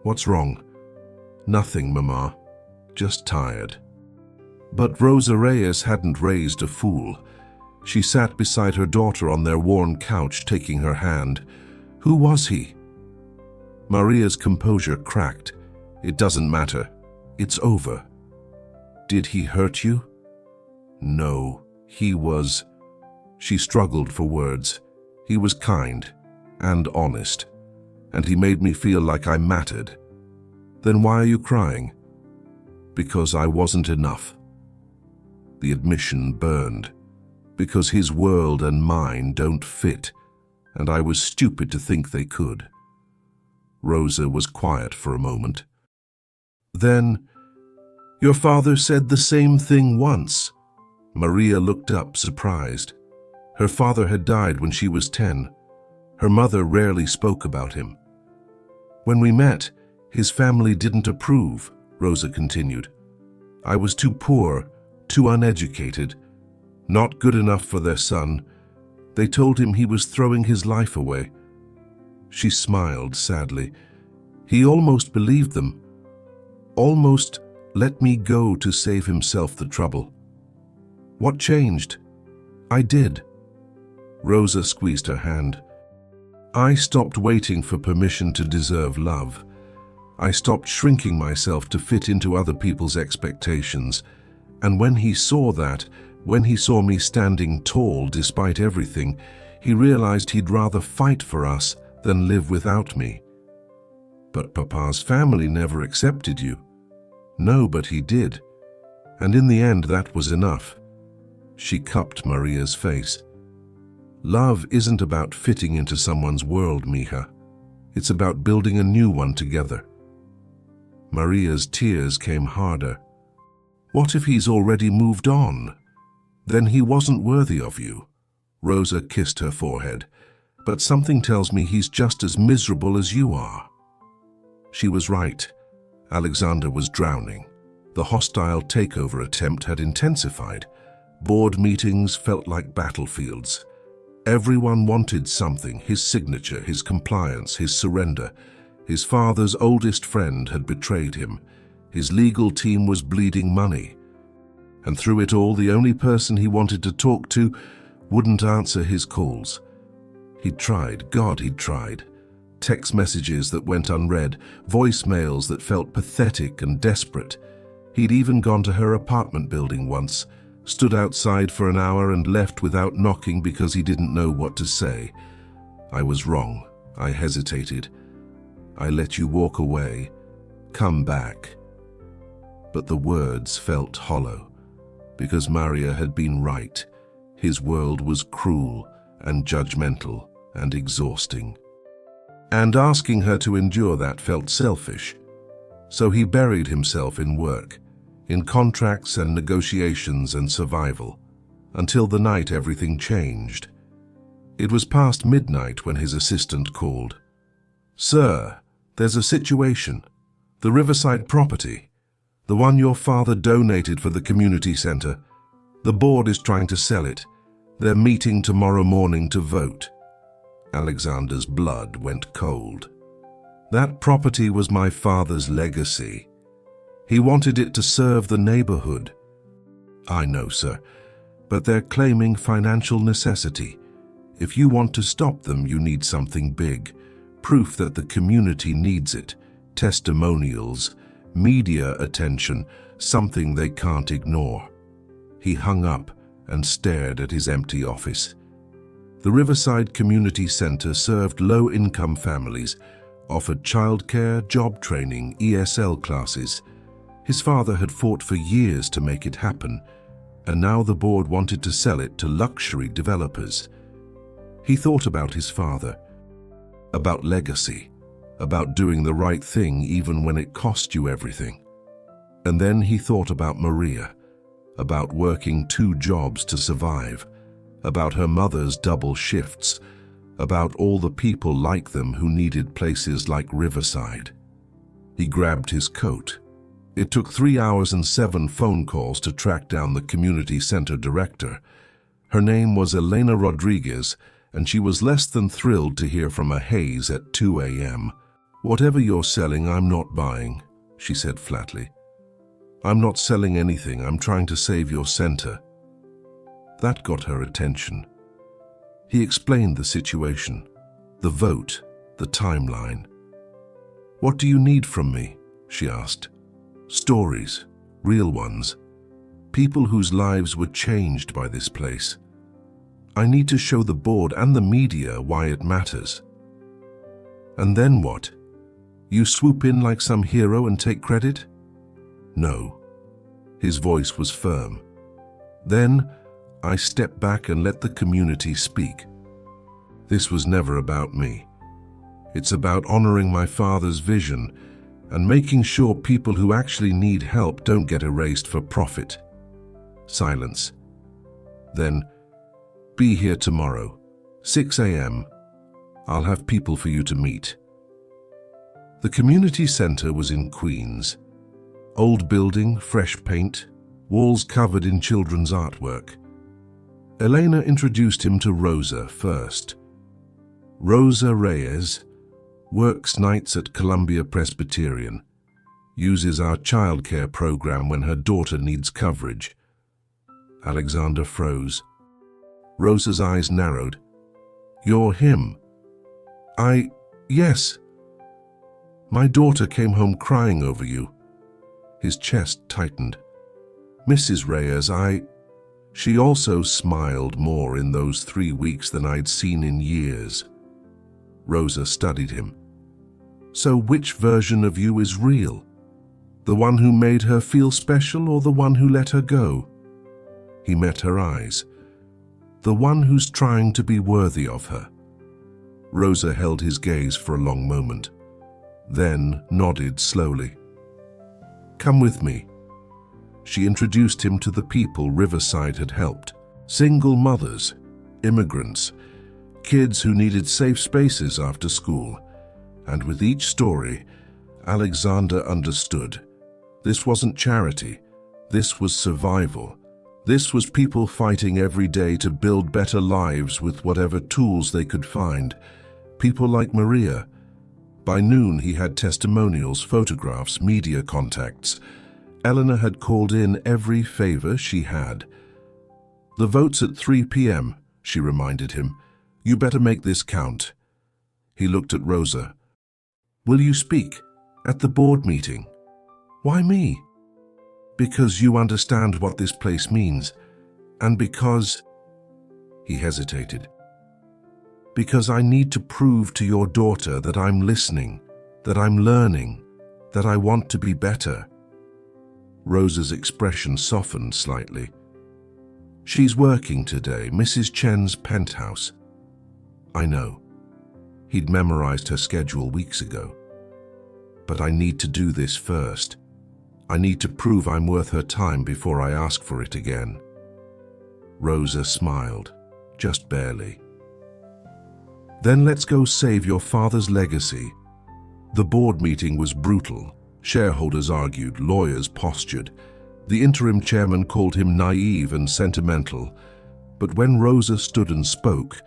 [SPEAKER 1] What's wrong?" "Nothing, Mama. Just tired." But Rosa Reyes hadn't raised a fool. She sat beside her daughter on their worn couch, taking her hand. Who was he? Maria's composure cracked. "It doesn't matter. It's over." "Did he hurt you?" "No, he was..." She struggled for words. "He was kind and honest, and he made me feel like I mattered." "Then why are you crying?" "Because I wasn't enough." The admission burned. Because his world and mine don't fit, and I was stupid to think they could. Rosa was quiet for a moment. "Then, your father said the same thing once." Maria looked up, surprised. Her father had died when she was 10. Her mother rarely spoke about him. "When we met, his family didn't approve," Rosa continued. "I was too poor, too uneducated, not good enough for their son. They told him he was throwing his life away." She smiled sadly. "He almost believed them. Almost let me go to save himself the trouble." "What changed?" "I did." Rosa squeezed her hand. "I stopped waiting for permission to deserve love. I stopped shrinking myself to fit into other people's expectations. And when he saw that, when he saw me standing tall despite everything, he realized he'd rather fight for us than live without me." "But Papa's family never accepted you." "No, but he did. And in the end, that was enough." She cupped Maria's face. "Love isn't about fitting into someone's world, Mija. It's about building a new one together." Maria's tears came harder. "What if he's already moved on? Then he wasn't worthy of you." Rosa kissed her forehead. "But something tells me he's just as miserable as you are." She was right. Alexander was drowning. The hostile takeover attempt had intensified. Board meetings felt like battlefields. Everyone wanted something: his signature, his compliance, his surrender. His father's oldest friend had betrayed him. His legal team was bleeding money. And through it all, the only person he wanted to talk to wouldn't answer his calls. He'd tried, God, he'd tried. Text messages that went unread, voicemails that felt pathetic and desperate. He'd even gone to her apartment building once, stood outside for an hour and left without knocking because he didn't know what to say. "I was wrong. I hesitated. I let you walk away. Come back." But the words felt hollow, because Maria had been right. His world was cruel and judgmental and exhausting. And asking her to endure that felt selfish. So he buried himself in work, in contracts and negotiations and survival, until the night everything changed. It was past midnight when his assistant called. "Sir, there's a situation." The Riverside property, the one your father donated for the community center. The board is trying to sell it. They're meeting tomorrow morning to vote. Alexander's blood went cold. That property was my father's legacy. He wanted it to serve the neighborhood. I know, sir, but they're claiming financial necessity. If you want to stop them, you need something big. Proof that the community needs it. Testimonials, media attention, something they can't ignore. He hung up and stared at his empty office. The Riverside Community Center served low-income families, offered childcare, job training, ESL classes. His father had fought for years to make it happen, and now the board wanted to sell it to luxury developers. He thought about his father, about legacy, about doing the right thing even when it cost you everything. And then he thought about Maria, about working 2 jobs to survive, about her mother's double shifts, about all the people like them who needed places like Riverside. He grabbed his coat. It took 3 hours and 7 phone calls to track down the community center director. Her name was Elena Rodriguez, and she was less than thrilled to hear from a Hayes at 2 a.m. "Whatever you're selling, I'm not buying," she said flatly. "I'm not selling anything. I'm trying to save your center." That got her attention. He explained the situation, the vote, the timeline. "What do you need from me?" she asked. "Stories, real ones. People whose lives were changed by this place. I need to show the board and the media why it matters." "And then what? You swoop in like some hero and take credit?" "No." His voice was firm. "Then I step back and let the community speak. This was never about me. It's about honoring my father's vision and making sure people who actually need help don't get erased for profit." Silence. Then, "Be here tomorrow, 6 a.m. I'll have people for you to meet." The community center was in Queens. Old building, fresh paint, walls covered in children's artwork. Elena introduced him to Rosa first. Rosa Reyes works nights at Columbia Presbyterian, uses our childcare program when her daughter needs coverage. Alexander froze. Rosa's eyes narrowed. "You're him?" Yes. My daughter came home crying over you." His chest tightened. "Mrs. Reyes, She also smiled more in those 3 weeks than I'd seen in years." Rosa studied him. "So which version of you is real? The one who made her feel special or the one who let her go?" He met her eyes. "The one who's trying to be worthy of her." Rosa held his gaze for a long moment, then nodded slowly. "Come with me." She introduced him to the people Riverside had helped. Single mothers, immigrants, kids who needed safe spaces after school. And with each story, Alexander understood. This wasn't charity. This was survival. This was people fighting every day to build better lives with whatever tools they could find. People like Maria. By noon, he had testimonials, photographs, media contacts. Eleanor had called in every favor she had. "The vote's at 3 p.m., she reminded him. "You better make this count." He looked at Rosa. "Will you speak at the board meeting?" "Why me?" "Because you understand what this place means, and because—" He hesitated. "Because I need to prove to your daughter that I'm listening, that I'm learning, that I want to be better." Rosa's expression softened slightly. "She's working today, Mrs. Chen's penthouse." "I know." He'd memorized her schedule weeks ago. "But I need to do this first. I need to prove I'm worth her time before I ask for it again." Rosa smiled, just barely. "Then let's go save your father's legacy." The board meeting was brutal, Shareholders argued, lawyers postured. The interim chairman called him naive and sentimental. But when Rosa stood and spoke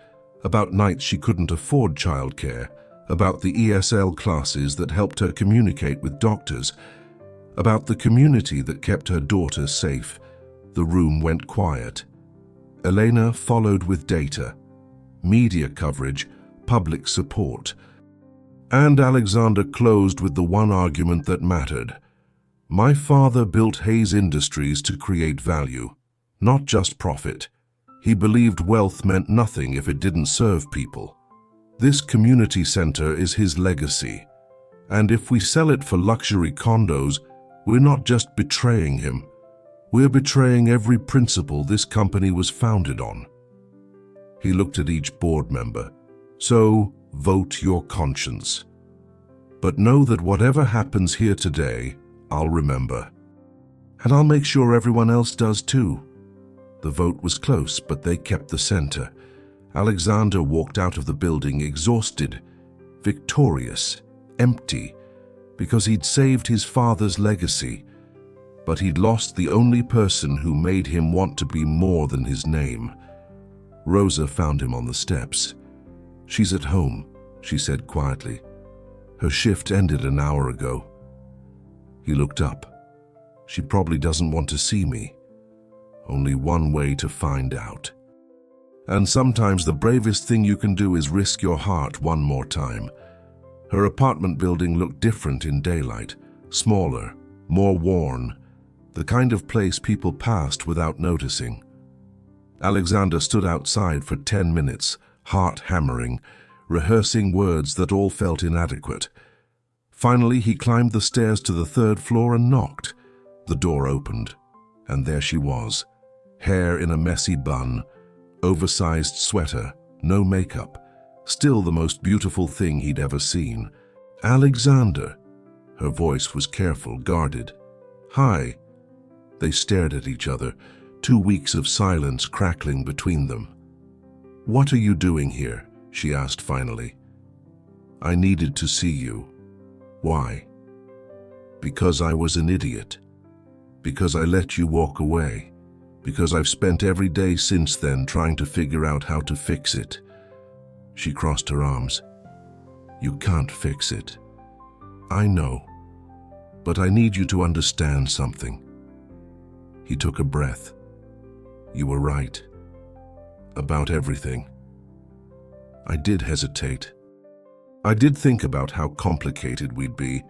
[SPEAKER 1] about nights she couldn't afford childcare, about the ESL classes that helped her communicate with doctors, about the community that kept her daughter safe, the room went quiet. Elena followed with data, media coverage, public support. And Alexander closed with the one argument that mattered. My father built Hayes Industries to create value, not just profit. He believed wealth meant nothing if it didn't serve people. This community center is his legacy. And if we sell it for luxury condos, we're not just betraying him. We're betraying every principle this company was founded on. He looked at each board member. So, vote your conscience. But know that whatever happens here today, I'll remember. And I'll make sure everyone else does too. The vote was close, but they kept the center. Alexander walked out of the building exhausted, victorious, empty, because he'd saved his father's legacy. But he'd lost the only person who made him want to be more than his name. Rosa found him on the steps. She's at home, she said quietly. Her shift ended an hour ago. He looked up. She probably doesn't want to see me. Only one way to find out. And sometimes the bravest thing you can do is risk your heart one more time. Her apartment building looked different in daylight, smaller, more worn, the kind of place people passed without noticing. Alexander stood outside for 10 minutes, heart hammering, rehearsing words that all felt inadequate. Finally, he climbed the stairs to the 3rd floor and knocked. The door opened, and there she was, hair in a messy bun, oversized sweater, no makeup, still the most beautiful thing he'd ever seen. Alexander. Her voice was careful, guarded. Hi. They stared at each other, 2 weeks of silence crackling between them. What are you doing here? She asked finally. I needed to see you. Why? Because I was an idiot. Because I let you walk away. Because I've spent every day since then trying to figure out how to fix it. She crossed her arms. You can't fix it. I know. But I need you to understand something. He took a breath. You were right. About everything. I did hesitate. I did think about how complicated we'd be.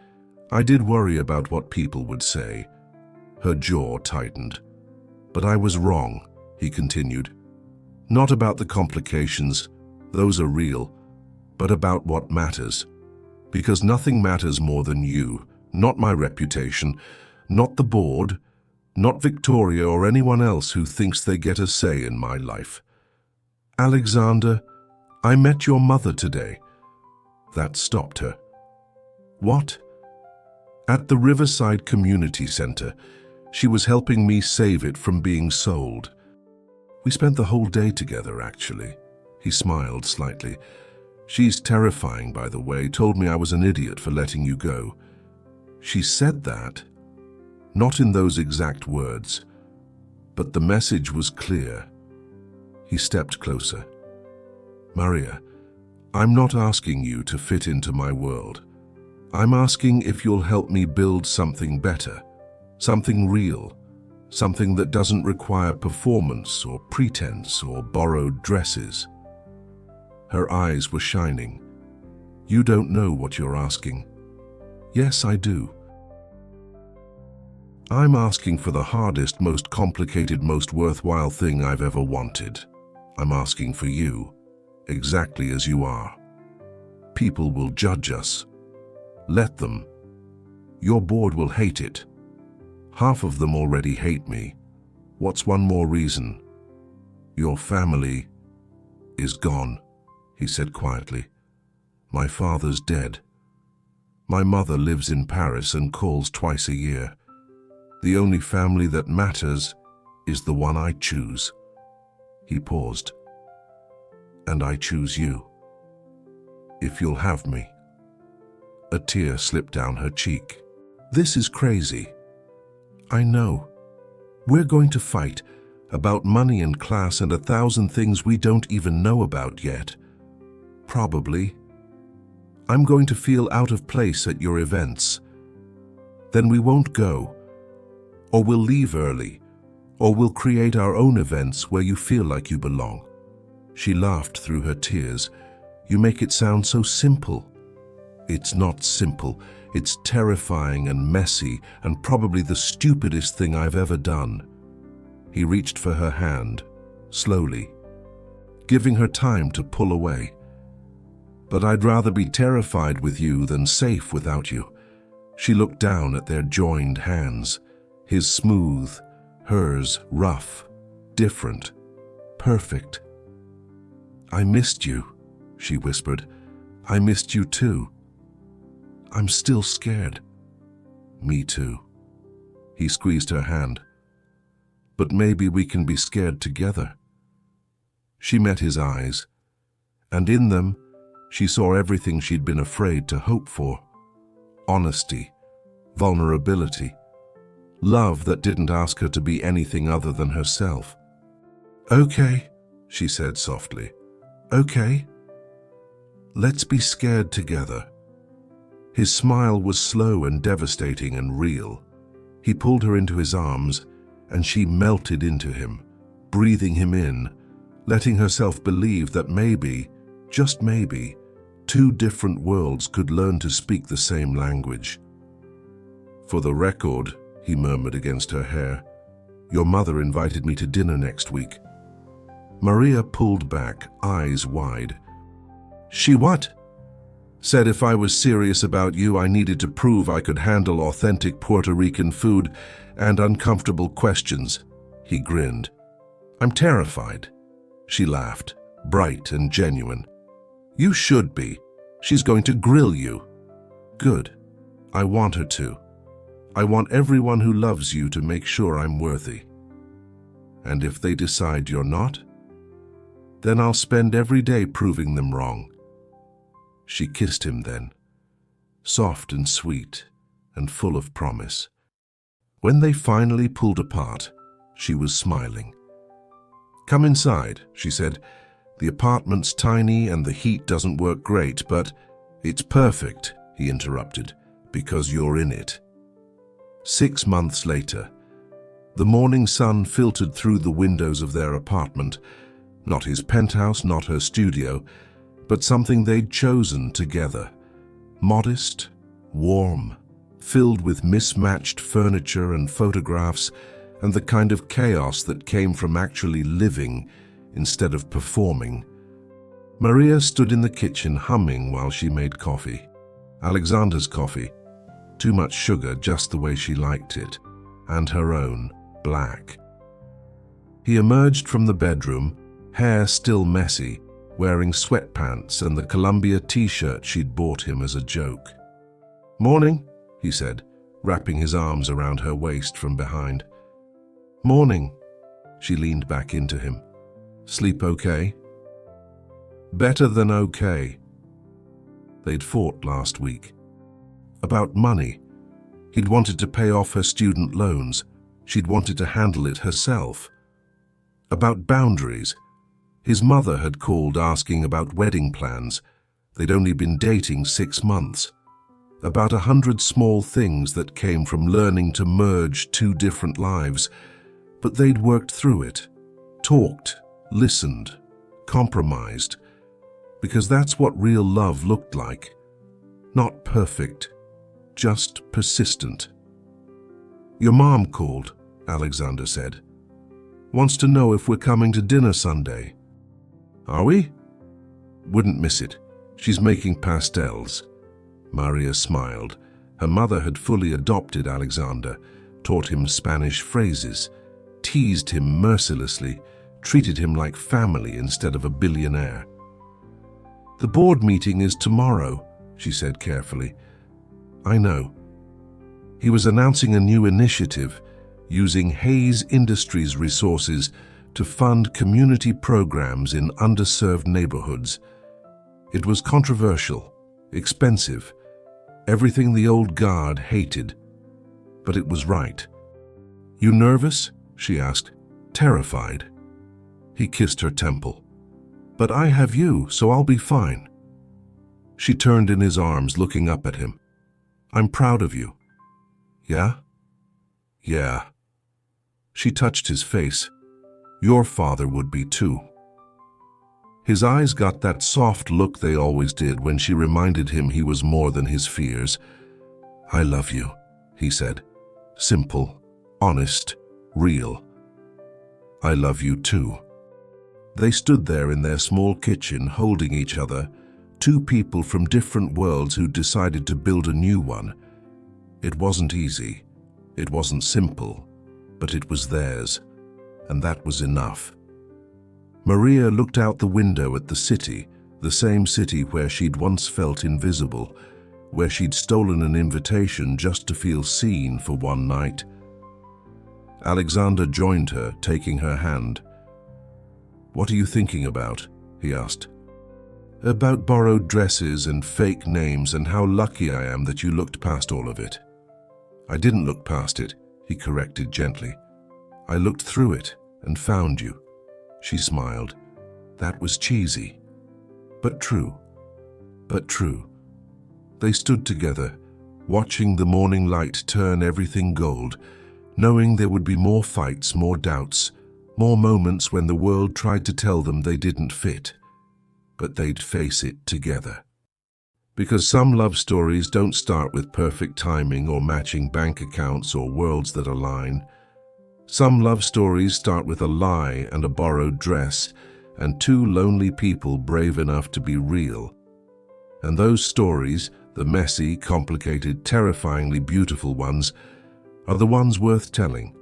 [SPEAKER 1] I did worry about what people would say. Her jaw tightened. But I was wrong, he continued. Not about the complications, those are real, but about what matters. Because nothing matters more than you, not my reputation, not the board, not Victoria or anyone else who thinks they get a say in my life. Alexander, I met your mother today. That stopped her. What? At the Riverside Community Center. She was helping me save it from being sold. We spent the whole day together, actually. He smiled slightly. She's terrifying, by the way, told me I was an idiot for letting you go. She said that. Not in those exact words, but the message was clear. He stepped closer. Maria, I'm not asking you to fit into my world. I'm asking if you'll help me build something better, something real, something that doesn't require performance or pretense or borrowed dresses. Her eyes were shining. You don't know what you're asking. Yes, I do. I'm asking for the hardest, most complicated, most worthwhile thing I've ever wanted. I'm asking for you, exactly as you are. People will judge us. Let them. Your board will hate it. Half of them already hate me. What's one more reason? Your family is gone, he said quietly. My father's dead. My mother lives in Paris and calls twice a year. The only family that matters is the one I choose. He paused. And I choose you. If you'll have me. A tear slipped down her cheek. This is crazy. I know. We're going to fight about money and class and 1,000 things we don't even know about yet. Probably. I'm going to feel out of place at your events. Then we won't go. Or we'll leave early. Or we'll create our own events where you feel like you belong. She laughed through her tears. You make it sound so simple. It's not simple. It's terrifying and messy and probably the stupidest thing I've ever done. He reached for her hand, slowly, giving her time to pull away. But I'd rather be terrified with you than safe without you. She looked down at their joined hands, his smooth, hers rough, different, perfect. I missed you, she whispered. I missed you too. I'm still scared. Me too. He squeezed her hand. But maybe we can be scared together. She met his eyes, and in them, she saw everything she'd been afraid to hope for. Honesty, vulnerability, love that didn't ask her to be anything other than herself. Okay, she said softly. Okay. Let's be scared together. His smile was slow and devastating and real. He pulled her into his arms, and she melted into him, breathing him in, letting herself believe that maybe, just maybe, two different worlds could learn to speak the same language. For the record, he murmured against her hair, your mother invited me to dinner next week. Maria pulled back, eyes wide. She what? Said if I was serious about you, I needed to prove I could handle authentic Puerto Rican food and uncomfortable questions. He grinned. I'm terrified. She laughed, bright and genuine. You should be. She's going to grill you. Good. I want her to. I want everyone who loves you to make sure I'm worthy. And if they decide you're not, then I'll spend every day proving them wrong. She kissed him then, soft and sweet and full of promise. When they finally pulled apart, she was smiling. Come inside, she said. The apartment's tiny and the heat doesn't work great, but it's perfect, he interrupted, because you're in it. 6 months later, the morning sun filtered through the windows of their apartment, not his penthouse, not her studio, but something they'd chosen together. Modest, warm, filled with mismatched furniture and photographs and the kind of chaos that came from actually living instead of performing. Maria stood in the kitchen humming while she made coffee. Alexander's coffee, too much sugar just the way she liked it, and her own, black. He emerged from the bedroom, hair still messy, wearing sweatpants and the Columbia t-shirt she'd bought him as a joke. Morning, he said, wrapping his arms around her waist from behind. Morning. She leaned back into him. Sleep okay? Better than okay. They'd fought last week. About money. He'd wanted to pay off her student loans. She'd wanted to handle it herself. About boundaries. His mother had called asking about wedding plans. They'd only been dating 6 months. About 100 small things that came from learning to merge two different lives. But they'd worked through it, talked, listened, compromised. Because that's what real love looked like. Not perfect, just persistent. Your mom called, Alexander said. Wants to know if we're coming to dinner Sunday. Are we? Wouldn't miss it. She's making pastels. Maria smiled. Her mother had fully adopted Alexander, taught him Spanish phrases, teased him mercilessly, treated him like family instead of a billionaire. The board meeting is tomorrow, she said carefully. I know. He was announcing a new initiative, using Hayes Industries resources to fund community programs in underserved neighborhoods. It was controversial, expensive, everything the old guard hated, but it was right. "You nervous?" she asked, terrified. He kissed her temple. "But I have you, so I'll be fine." She turned in his arms, looking up at him. "I'm proud of you." "Yeah?" "Yeah." She touched his face. "Your father would be too." His eyes got that soft look they always did when she reminded him he was more than his fears. "I love you," he said. Simple, honest, real. "I love you too." They stood there in their small kitchen, holding each other, two people from different worlds who decided to build a new one. It wasn't easy, it wasn't simple, but it was theirs, and that was enough. Maria looked out the window at the city, the same city where she'd once felt invisible, where she'd stolen an invitation just to feel seen for one night. Alexander joined her, taking her hand. "What are you thinking about?" he asked. "About borrowed dresses and fake names and how lucky I am that you looked past all of it." "I didn't look past it," he corrected gently. "I looked through it and found you." She smiled. That was cheesy, but true. But true. They stood together, watching the morning light turn everything gold, knowing there would be more fights, more doubts, more moments when the world tried to tell them they didn't fit, but they'd face it together. Because some love stories don't start with perfect timing or matching bank accounts or worlds that align. Some love stories start with a lie and a borrowed dress, and two lonely people brave enough to be real. And those stories, the messy, complicated, terrifyingly beautiful ones, are the ones worth telling.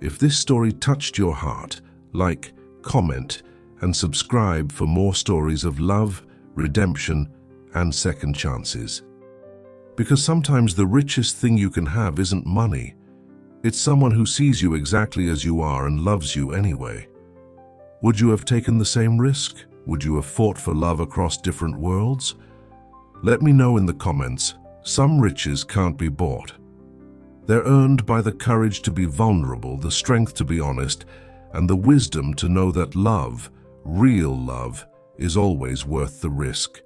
[SPEAKER 1] If this story touched your heart, like, comment, and subscribe for more stories of love, redemption, and second chances. Because sometimes the richest thing you can have isn't money. It's someone who sees you exactly as you are and loves you anyway. Would you have taken the same risk? Would you have fought for love across different worlds? Let me know in the comments. Some riches can't be bought. They're earned by the courage to be vulnerable, the strength to be honest, and the wisdom to know that love, real love, is always worth the risk.